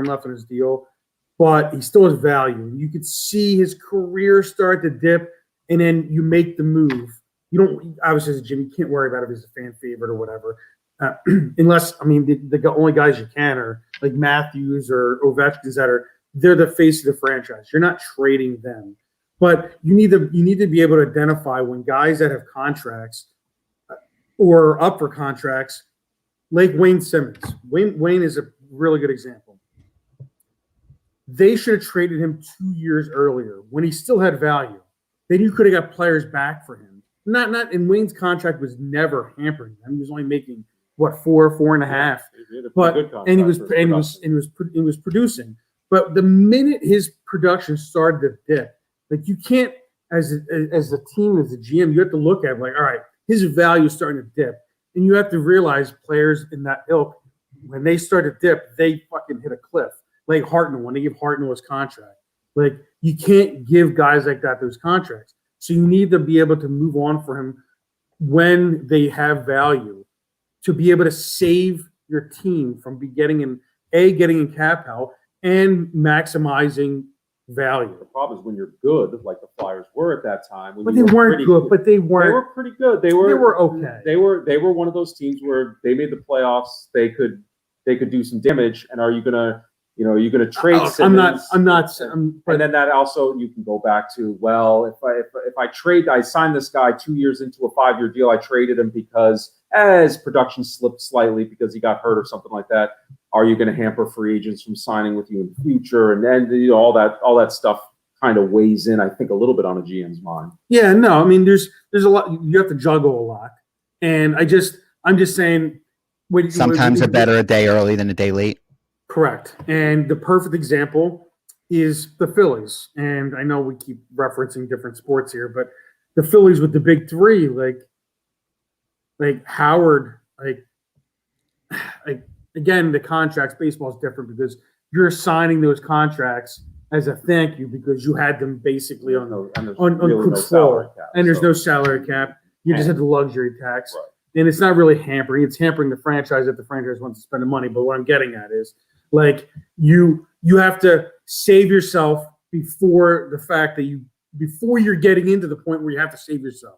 left in his deal, but he still has value. You could see his career start to dip, and then you make the move. You don't, obviously as a GM, you can't worry about if he's a fan favorite or whatever. Unless, the only guys you can are like Matthews or Ovechkin's they're the face of the franchise. You're not trading them. But you need to be able to identify when guys that have contracts or are up for contracts, like Wayne Simmons. Wayne is a really good example. They should have traded him 2 years earlier when he still had value. Then you could have got players back for him. Not and Wayne's contract was never hampering him. He was only making four and a half. But and he was producing. But the minute his production started to dip, like you can't, as a team, as a GM, you have to look at like, all right, his value is starting to dip, and you have to realize players in that ilk, when they start to dip, they fucking hit a cliff. Like Hartnell, when they give Hartnell his contract, like you can't give guys like that those contracts. So you need to be able to move on for him when they have value, to be able to save your team from getting in cap hell and maximizing value. The problem is when you're good, like the Flyers were at that time. But they weren't good. But they weren't. They were pretty good. They were okay. They were one of those teams where they made the playoffs. They could do some damage. And are you gonna You know, you're going to trade I'm Simmons. not. And then that also you can go back to, well, if I signed this guy 2 years into a 5-year deal, I traded him because his production slipped slightly because he got hurt or something like that. Are you going to hamper free agents from signing with you in the future? And then all that stuff kind of weighs in, I think, a little bit on a GM's mind. Yeah, no, I mean, there's a lot. You have to juggle a lot, and I'm just saying. Sometimes it's better a day early than a day late. Correct. And the perfect example is the Phillies. And I know we keep referencing different sports here, but the Phillies with the big three, like Howard, again, the contracts, baseball is different because you're signing those contracts as a thank you because you had them basically on really no salary cap, and there's no salary cap. You just had the luxury tax. Right. And it's not really hampering. It's hampering the franchise if the franchise wants to spend the money. But what I'm getting at is, like, you have to save yourself before the fact that before you're getting into the point where you have to save yourself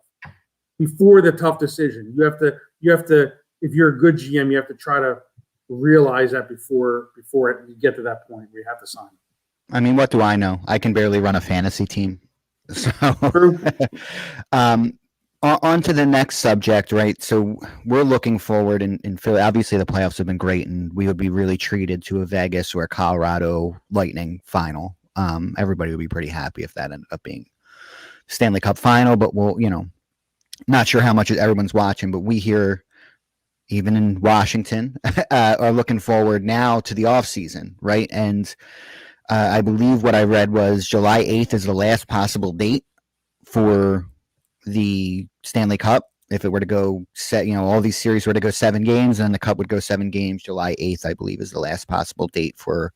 before the tough decision. You have to if you're a good GM, you have to try to realize that before you get to that point where you have to sign. I mean, what do I know? I can barely run a fantasy team. So on to the next subject, right? So we're looking forward in Philly. Obviously, the playoffs have been great, and we would be really treated to a Vegas or a Colorado Lightning final. Everybody would be pretty happy if that ended up being Stanley Cup final, but not sure how much everyone's watching, but we here, even in Washington, are looking forward now to the offseason, right? And I believe what I read was July 8th is the last possible date for the Stanley Cup. If it were to go all these series were to go 7 games, and the Cup would go 7 games. July 8th, I believe, is the last possible date for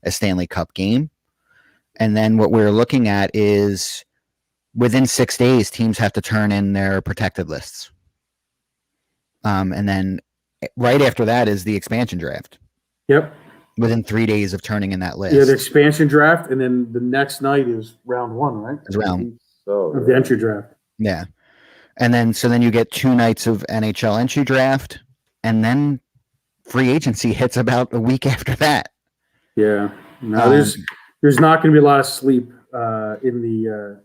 a Stanley Cup game. And then what we're looking at is within 6 days, teams have to turn in their protected lists. And then right after that is the expansion draft. Yep. Within 3 days of turning in that list. Yeah, the expansion draft, and then the next night is round 1, right? It's round of the entry draft. Yeah. And then you get 2 nights of NHL entry draft, and then free agency hits about a week after that. Yeah. No, there's not going to be a lot of sleep in the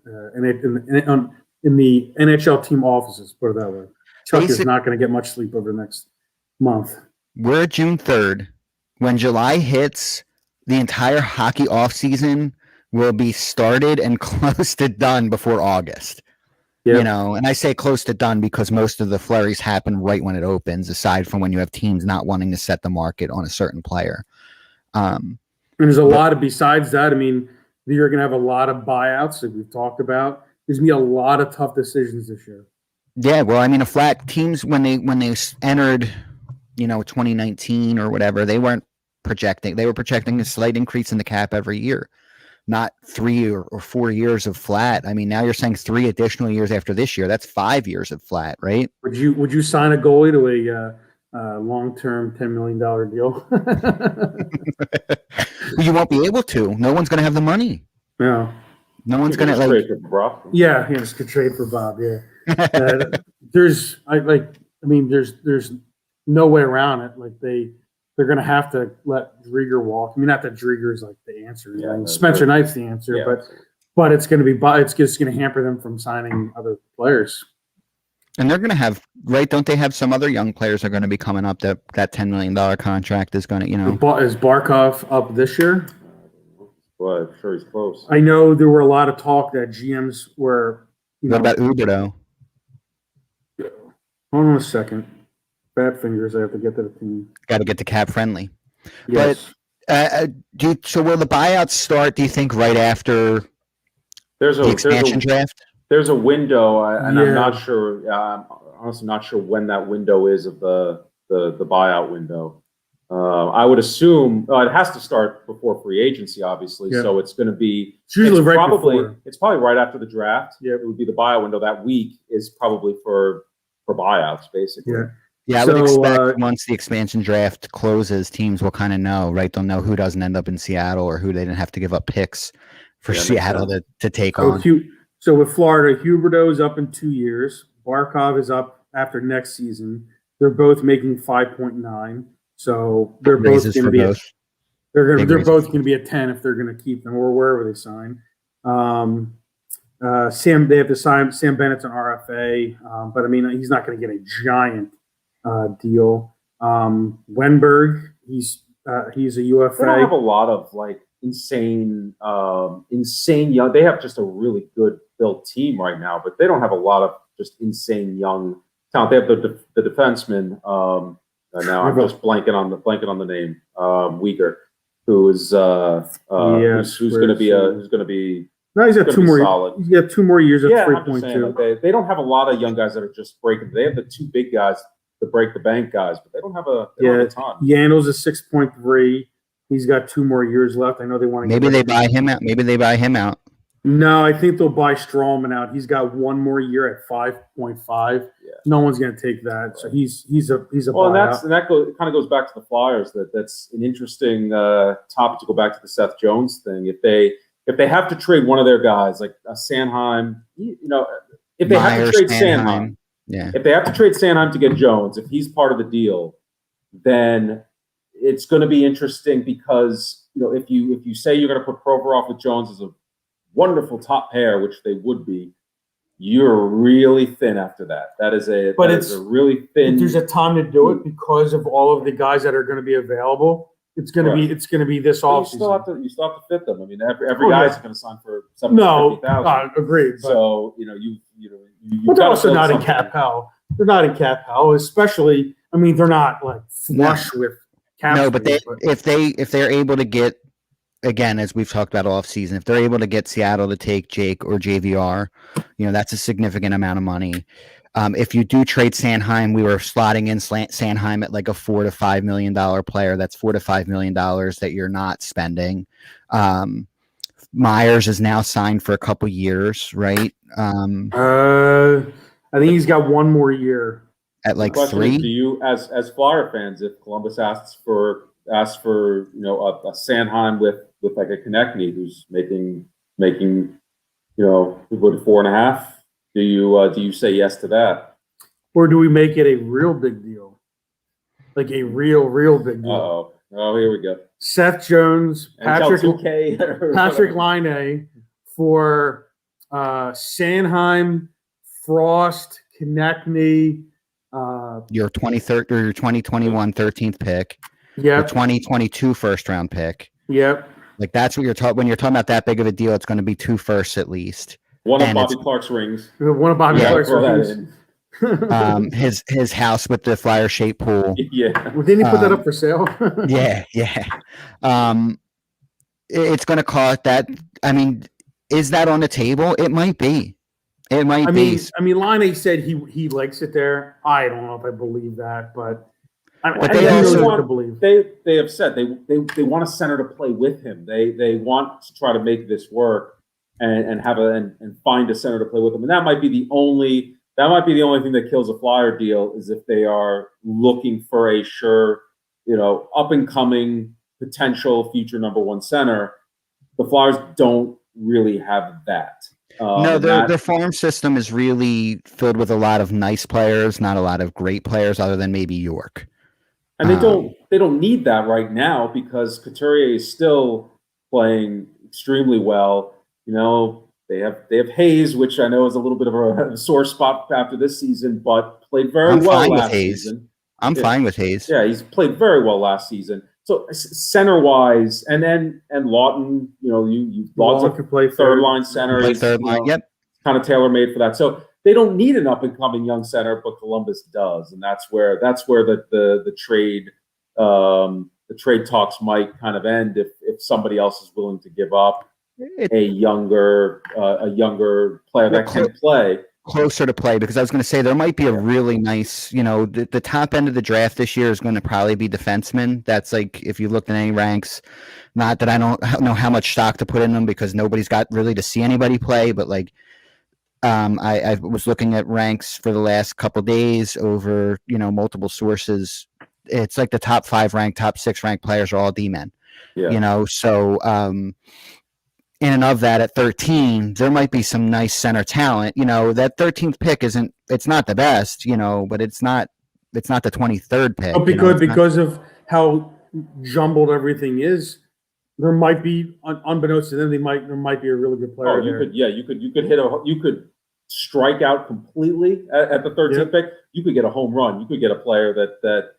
NHL team offices, put it that way. Chuck is not going to get much sleep over the next month. We're June 3rd. When July hits, the entire hockey offseason will be started and close to done before August. Yep. And I say close to done because most of the flurries happen right when it opens, aside from when you have teams not wanting to set the market on a certain player. And there's a lot of, besides that, I mean, you're going to have a lot of buyouts that we've talked about. There's going to be a lot of tough decisions this year. Yeah, well, I mean, teams when they entered, 2019 or whatever, they weren't projecting. They were projecting a slight increase in the cap every year, not 3 or 4 years of flat. I mean, now you're saying 3 additional years after this year. That's 5 years of flat, right? Would you sign a goalie to a long-term $10 million deal? You won't be able to. No one's going to have the money. No. No one's going to trade for Bob. Yeah, just could trade for Bob. Yeah. There's no way around it. Like they're going to have to let Drieger walk. I mean, not that Drieger is like the answer. Yeah, I mean, Spencer Knight's the answer, but it's going to be, it's just going to hamper them from signing other players. And they're going to have, right? Don't they have some other young players are going to be coming up that $10 million contract is going to, Is Barkov up this year? Well, I'm sure he's close. I know there were a lot of talk that GMs were. What about Huberdeau? Hold on a second. Fat fingers. I have to get to the team. Got to get to cap friendly. Yes. But so will the buyouts start? Do you think right after the expansion draft? There's a window, and I'm not sure. I'm honestly not sure when that window is of the buyout window. I would assume it has to start before free agency, obviously. Yeah. So it's going to be. It's probably right after the draft. Yeah, it would be the buyout window. That week is probably for buyouts, basically. Yeah. Yeah, I would expect once the expansion draft closes, teams will kind of know, right? They'll know who doesn't end up in Seattle or who they didn't have to give up picks for Seattle to take on. So with Florida, Huberdeau is up in 2 years. Barkov is up after next season. They're both making 5.9. So they're both going to be They're Big reason. both going to be at 10 if they're going to keep them or wherever they sign. They have to sign Sam Bennett's an RFA, but I mean he's not going to get a giant deal. Wenberg, he's a UFA. They don't have a lot of like insane young. They have just a really good built team right now, but they don't have a lot of just insane young talent. They have the defenseman. Now I'm just blanking on the name. Uyghur, who's going to be. No, he's got 2 more. Solid. He's got 2 more years at 3.2. Like they don't have a lot of young guys that are just breaking. They have the 2 big guys, the break the bank guys, but they don't have a ton. Yandle's a 6.3. He's got 2 more years left. I know they want to. Maybe they buy him out. Maybe they buy him out. No, I think they'll buy Strawman out. He's got 1 more year at 5.5. Yeah. No one's going to take that. So he's a well, and that kind of goes back to the Flyers. That's an interesting topic to go back to the Seth Jones thing. If they have to trade one of their guys, like Sanheim, if they have to trade Sanheim, if they have to trade Sanheim to get Jones, if he's part of the deal, then it's going to be interesting because if you say you're going to put Provorov with Jones as a wonderful top pair, which they would be, you're really thin after that. That is a really thin. There's a time to do it because of all of the guys that are going to be available. It's going to be this offseason. You still have to fit them. I mean, every guy's going to sign for $750,000. Agreed. So but they're also not in cap hell. They're not in cap hell, especially. I mean, they're not like flush with cap. No, but if they're able to get, again, as we've talked about all season, if they're able to get Seattle to take Jake or JVR, that's a significant amount of money. If you do trade Sanheim, we were slotting in Sanheim at like a $4 to $5 million player. That's $4 to $5 million that you're not spending. Myers is now signed for a couple years, right? I think he's got 1 more year at like 3. Do you, as Flyer fans, if Columbus asks for a Sanheim with like a Konechny who's making 4.5? Do you say yes to that, or do we make it a real big deal, like a real big deal? Oh, here we go. Seth Jones, Patrick Laine for Sanheim, Frost, Konechny. Your 23rd or your 2021 13th pick. Yeah. The 2022 first round pick. Yep. Like that's what you're talking when you're talking about that big of a deal. It's going to be 2 firsts at least. One of Bobby Clark's rings. One of Bobby Clark's rings. His house with the Flyer shaped pool. Yeah. Well, didn't he put that up for sale? Yeah. It's going to cost that. I mean, is that on the table? It might be. It might be. I mean, Laine said he likes it there. I don't know if I believe that, but they have said they want a center to play with him. They want to try to make this work. And find a center to play with them, and that might be the only thing that kills a Flyer deal is if they are looking for a sure, up and coming potential future number 1 center. The Flyers don't really have that. No, their farm system is really filled with a lot of nice players, not a lot of great players, other than maybe York. And they don't need that right now because Couturier is still playing extremely well. They have Hayes, which I know is a little bit of a sore spot after this season, but played very well last season. I'm fine with Hayes. Yeah, he's played very well last season. So center wise, and Lawton, Lawton could play third line center. Third line, yep. Kind of tailor made for that. So they don't need an up and coming young center, but Columbus does, and that's where the trade talks might kind of end if somebody else is willing to give up a younger player that can play closer to play, because I was going to say there might be a really nice, the top end of the draft this year is going to probably be defensemen. That's like, if you looked at any ranks, not that I don't know how much stock to put in them because nobody's got really to see anybody play, but like I was looking at ranks for the last couple days over, multiple sources. It's like the top 5 ranked, top 6 ranked players are all D-men, so in and of that, at 13, there might be some nice center talent. That 13th pick it's not the best, but it's not the 23rd pick. But because of how jumbled everything is, there might be, unbeknownst to them, there might be a really good player Oh, you there. could, yeah, you could strike out completely at the 13th pick. You could get a home run. You could get a player that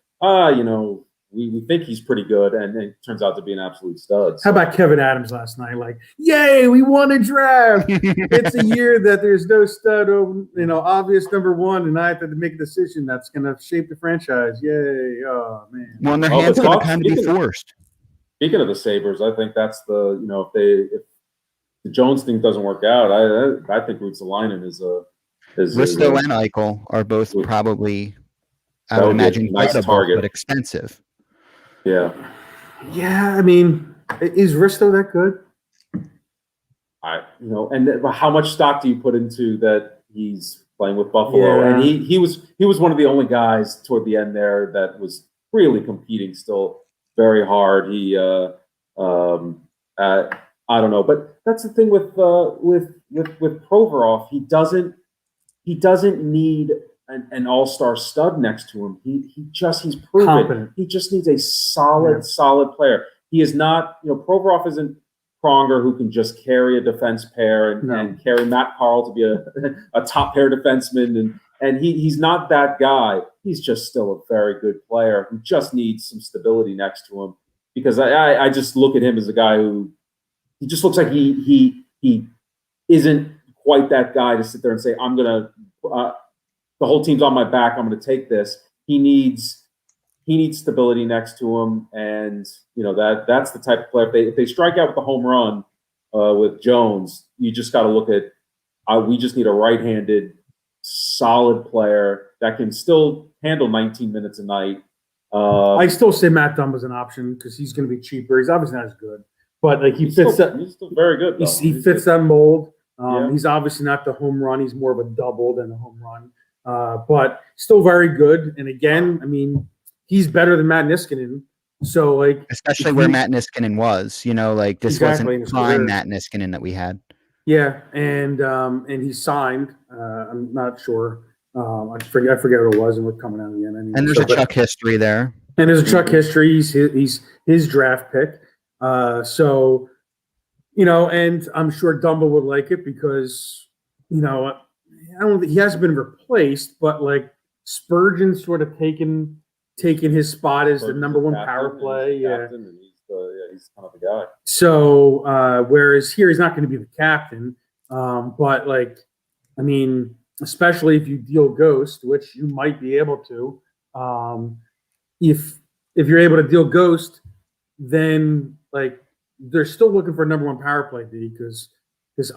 we think he's pretty good, and it turns out to be an absolute stud. So. How about Kevin Adams last night? Like, yay, we won a draft. It's a year that there's no stud, obvious number one, and I have to make a decision that's going to shape the franchise. Yay. Oh, man. Well, and their hands are going to kind of be forced. Speaking of the Sabres, I think that's if the Jones thing doesn't work out, I think Ruotsalainen is Risto and Eichel are both probably, I would imagine, nice target, but expensive. Yeah. Yeah, I mean, is Risto that good? And how much stock do you put into that he's playing with Buffalo? Yeah. And he was one of the only guys toward the end there that was really competing still very hard. He I don't know, but that's the thing with Provorov. He doesn't need an all-star stud next to him. He's proven. Competent. He just needs a solid player. He is not, Provorov isn't Pronger who can just carry a defense pair and carry Matt Carl to be a top pair defenseman. And he's not that guy. He's just still a very good player who just needs some stability next to him. Because I just look at him as a guy who he just looks like he isn't quite that guy to sit there and say, I'm gonna the whole team's on my back, I'm gonna take this. He needs stability next to him, and that's the type of player. If they strike out with the home run with Jones, you just got to look at we just need a right-handed solid player that can still handle 19 minutes a night. I still say Matt Dumba's an option because he's going to be cheaper. He's obviously not as good, but like he's still very good. He fits that mold. He's obviously not the home run. He's more of a double than a home run, but still very good. And again, I mean, he's better than Matt Niskanen. So like, especially where Matt Niskanen was, this wasn't prime Matt Niskanen that we had. Yeah, and he signed. I'm not sure. I forget what it was, and we're coming out of the end. Anyway. And there's a Chuck history there. And there's a Chuck history. He's his draft pick. So, and I'm sure Dumba would like it because, he hasn't been replaced, but like Spurgeon's sort of taken his spot as the number one power play. Yeah. He's kind of the guy. So, whereas here he's not going to be the captain, but like, I mean, especially if you deal Ghost, which you might be able to, if you're able to deal Ghost, then like they're still looking for a number one power play D because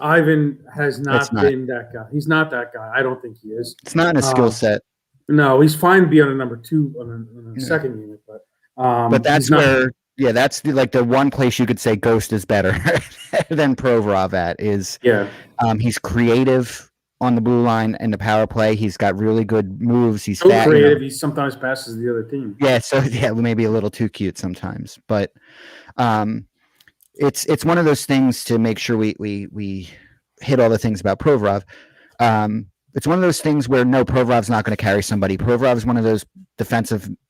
Ivan has not been that guy. He's not that guy. I don't think he is. It's not in his skill set. No, he's fine to be on a number two on a second unit, but that's where. Yeah, that's the one place you could say Ghost is better than Provorov at is. Yeah. He's creative on the blue line and the power play. He's got really good moves. He's so creative. He sometimes passes the other team. Yeah, so maybe a little too cute sometimes, but it's one of those things to make sure we hit all the things about Provorov. It's one of those things where Provorov's not going to carry somebody. Provorov's one of those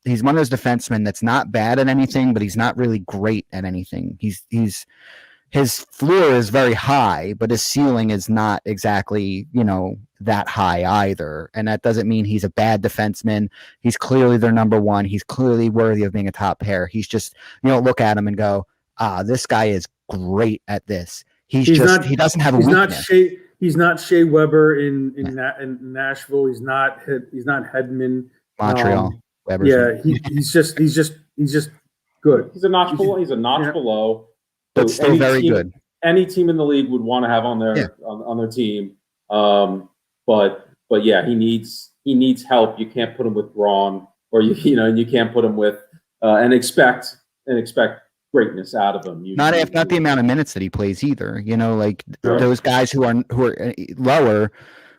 he's one of those defensemen that's not bad at anything, but he's not really great at anything. His floor is very high, but his ceiling is not exactly, that high either. And that doesn't mean he's a bad defenseman. He's clearly their number one. He's clearly worthy of being a top pair. He's just, look at him and go, this guy is great at this. He doesn't have a weakness. He's not Shea Weber in Nashville. He's not Hedman. Montreal. Yeah, he's just good. He's a notch below. He's a notch below. But still very good. Any team in the league would want to have on their on their team. But yeah, he needs help. You can't put him with Braun, or you can't put him with and expect greatness out of him. Not the amount of minutes that he plays either. Those guys who are lower,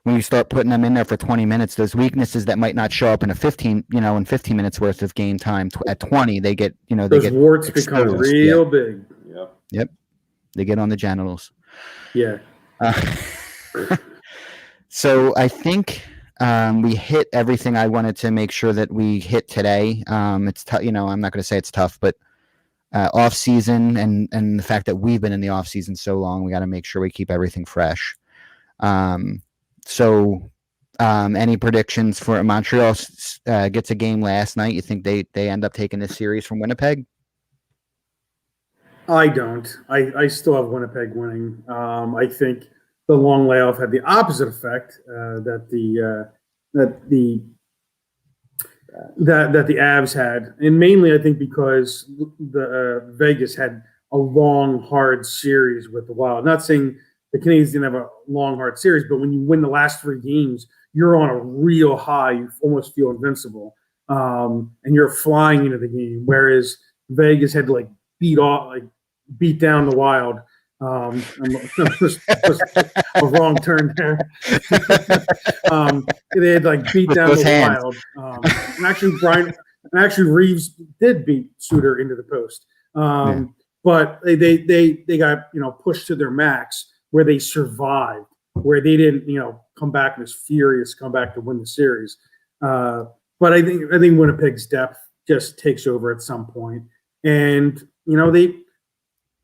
when you start putting them in there for 20 minutes, those weaknesses that might not show up in a 15 minutes worth of game time at 20, they get those warts become real big. Yep. They get on the genitals. Yeah. So I think we hit everything I wanted to make sure that we hit today. It's tough. I'm not going to say it's tough, but off season and the fact that we've been in the off season so long, we got to make sure we keep everything fresh. Any predictions for Montreal gets a game last night? You think they end up taking this series from Winnipeg? I don't. I still have Winnipeg winning. I think the long layoff had the opposite effect that the Avs had, and mainly I think because the Vegas had a long, hard series with the Wild. Not saying the Canadiens didn't have a long, hard series, but when you win the last 3 games, you're on a real high. You almost feel invincible, and you're flying into the game. Whereas Vegas had to beat down the Wild. Was a wrong turn there. They had beat down the Wild. And actually Reeves did beat Suter into the post. But they got pushed to their max where they survived, where they didn't come back in this furious comeback to win the series. But I think Winnipeg's depth just takes over at some point, and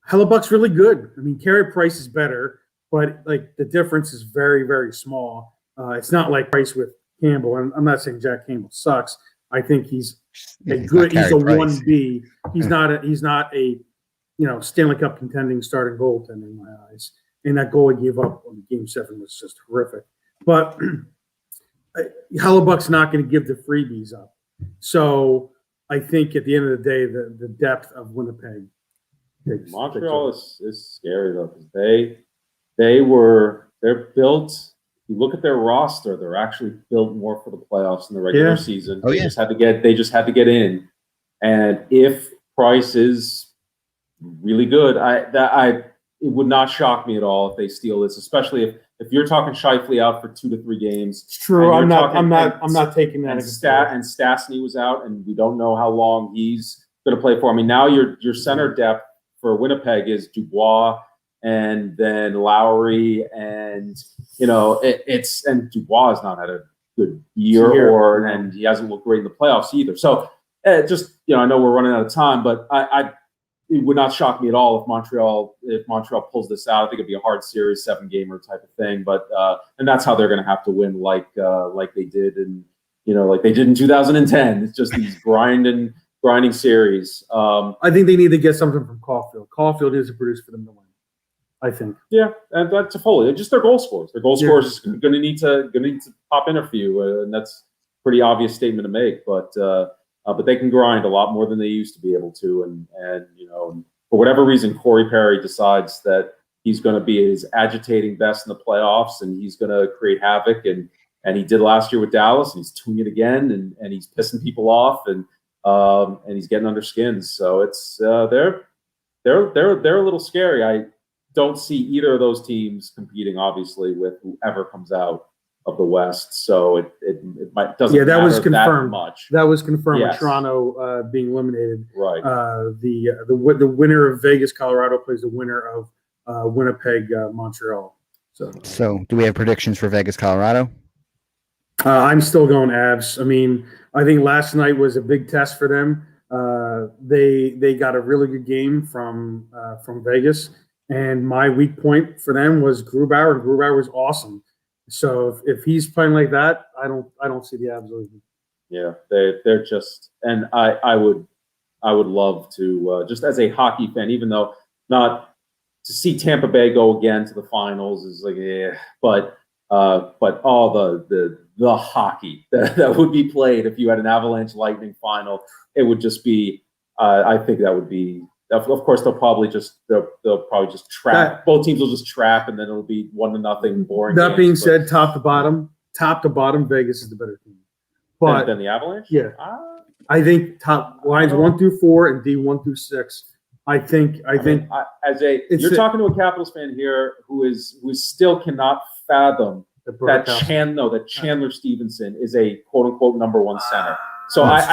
Hellebuck's really good. I mean, Carey Price is better, but the difference is very, very small. It's not like Price with Campbell. And I'm not saying Jack Campbell sucks. I think he's a 1B. He's not a Stanley Cup contending starting goaltender in my eyes. And that goal he gave up on Game 7 was just horrific. But Hellebuck's not going to give the freebies up. So I think at the end of the day, the depth of Winnipeg. Montreal is scary though, because they're built. You look at their roster; they're actually built more for the playoffs in the regular season. They just had to get in, and if Price is really good, it would not shock me at all if they steal this, especially if you're talking Scheifele out for 2 to 3 games. It's true. I'm not taking that. And Stastny was out, and we don't know how long he's going to play for. I mean, now your center depth for Winnipeg is Dubois and then Lowry, and and Dubois has not had a good year, and he hasn't looked great in the playoffs either. So I know we're running out of time, but it would not shock me at all if Montreal pulls this out. I think it'd be a hard series, 7-gamer type of thing, but and that's how they're going to have to win, like they did in 2010. It's just these grinding series. I think they need to get something from Caulfield. Caulfield needs to produce for them to win, I think. Yeah, and that's fully just their goal scorers. Their goal scorers is going to need to pop in a few, and that's a pretty obvious statement to make. But they can grind a lot more than they used to be able to, and for whatever reason, Corey Perry decides that he's going to be his agitating best in the playoffs, and he's going to create havoc, and he did last year with Dallas, and he's doing it again, and he's pissing people off, and he's getting under skins. So it's they're a little scary. I don't see either of those teams competing, obviously, with whoever comes out of the West. So it doesn't. Yeah, that was confirmed. That much. That was confirmed with Toronto being eliminated. Right. The winner of Vegas, Colorado plays the winner of Winnipeg, Montreal. So do we have predictions for Vegas, Colorado? I'm still going Avs. I mean, I think last night was a big test for them. They got a really good game from Vegas, and my weak point for them was Grubauer, and Grubauer was awesome. So if he's playing like that, I don't see the Avs losing. Yeah, they're just, and I would love to just as a hockey fan, even though not to see Tampa Bay go again to the finals is but all the hockey that would be played if you had an Avalanche Lightning final, it would just be. I think that would be. Of course, they'll probably just trap. Both teams will just trap, and then it'll be 1-0 boring. That being said, top to bottom, Vegas is the better team. But than the Avalanche. Yeah, I think top lines 1 through 4 and D 1 through 6. I think you're talking to a Capitals fan here who still cannot fathom that Chandler Stevenson is a quote unquote number 1 center. So I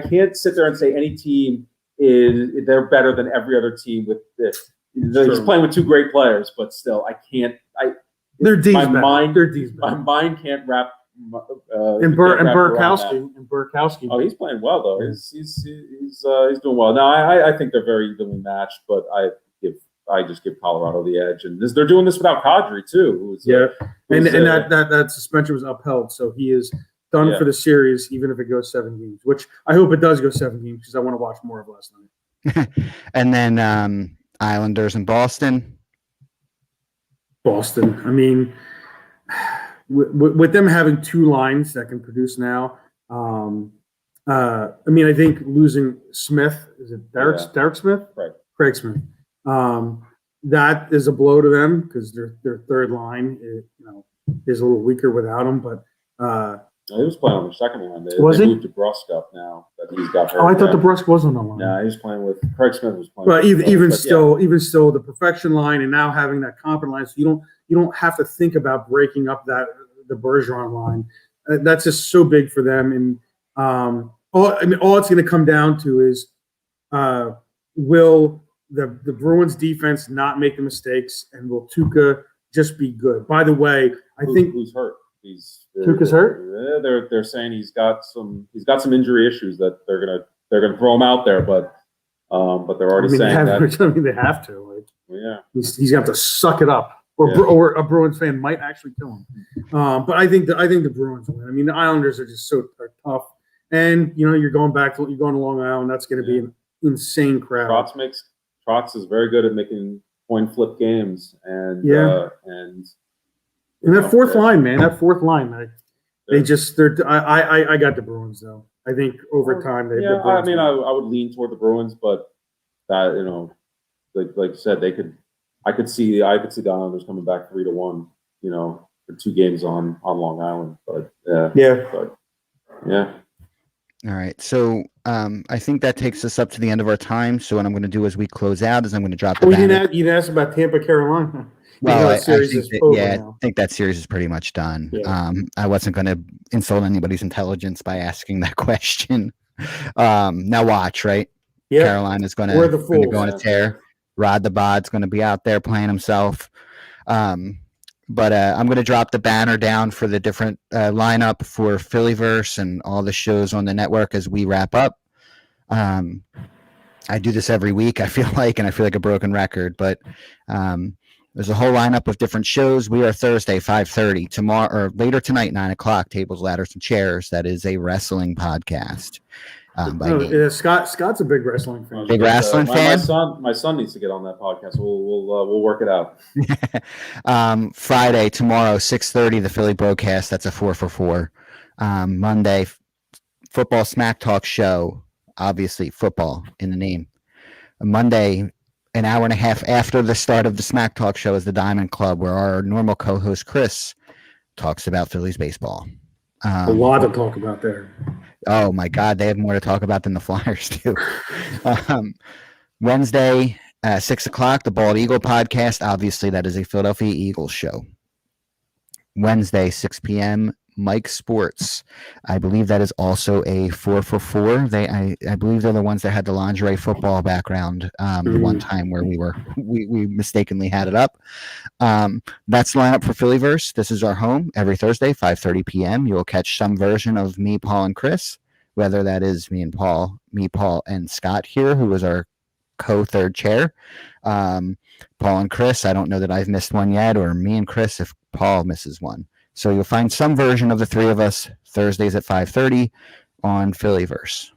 can't sit there and say any team they're better than every other team with this. He's playing with 2 great players, but still I can't. They're D's. My mind can't wrap And Burkowski. Oh, he's playing well though. He's doing well. No, I think they're very evenly matched, but I just give Colorado the edge, and they're doing this without Kadri too. And that suspension was upheld, so he is done for the series, even if it goes 7 games. Which I hope it does go 7 games because I want to watch more of last night. And then Islanders and Boston. Boston. I mean, with them having 2 lines that can produce now. I mean, I think losing Smith, is it Derek Smith? Right. Craig Smith. That is a blow to them because their third line is a little weaker without him. But he was playing on the second line. They moved DeBrusk up now that he's got hurt. Oh, I thought DeBrusk was on the line. Yeah, he was playing with Craig Smith was playing. But even still, the perfection line and now having that competent line, so you don't have to think about breaking up the Bergeron line. That's just so big for them. And all it's going to come down to is will the Bruins defense not make the mistakes, and will Tuukka just be good? By the way, I think who's hurt. Tuukka's hurt. They're saying he's got some injury issues that they're gonna throw him out there, but they're already saying that. I mean, they have to. He's gonna have to suck it up, or a Bruins fan might actually kill him. But I think the Bruins win. I mean, the Islanders are just so tough, and you're going to Long Island. That's going to be an insane crowd. Trotz is very good at making coin flip games, and that fourth line, man. That fourth line, I got the Bruins though. I think over time they. Yeah, I mean, I would lean toward the Bruins, but that like you said, I could see the Islanders coming back 3-1. For 2 games on Long Island, but yeah. All right, so I think that takes us up to the end of our time. So what I'm going to do as we close out is I'm going to drop the banner. You didn't ask about Tampa, Carolina. Well, I think that series is pretty much done. Yeah. I wasn't going to insult anybody's intelligence by asking that question. Now watch, right? Yeah. Carolina's going to go on a tear. Rod the Bod's going to be out there playing himself. But I'm going to drop the banner down for the different lineup for Phillyverse and all the shows on the network as we wrap up. I do this every week, I feel like a broken record, but there's a whole lineup of different shows. We are Thursday, 5:30, tomorrow or later tonight, 9:00, Tables, Ladders, and Chairs. That is a wrestling podcast. Scott's a big wrestling fan. Big wrestling fan. My son needs to get on that podcast. We'll work it out. Friday, tomorrow, 6:30, the Philly broadcast. That's a 4 for 4. Monday, football smack talk show. Obviously, football in the name. Monday, an hour and a half after the start of the smack talk show is the Diamond Club, where our normal co-host Chris talks about Phillies baseball. A lot to talk about there. Oh my God, they have more to talk about than the Flyers do. Wednesday, 6:00, the Bald Eagle podcast. Obviously, that is a Philadelphia Eagles show. Wednesday, 6 p.m., Mike Sports. I believe that is also a 4 for 4. I believe they're the ones that had the lingerie football background the one time where we mistakenly had it up. That's the lineup for Phillyverse. This is our home every Thursday, 5:30 p.m. You will catch some version of me, Paul, and Chris, whether that is me, Paul, and Scott here, who is our co-third chair. Paul and Chris, I don't know that I've missed one yet, or me and Chris if Paul misses one. So you'll find some version of the three of us Thursdays at 5:30 on Phillyverse.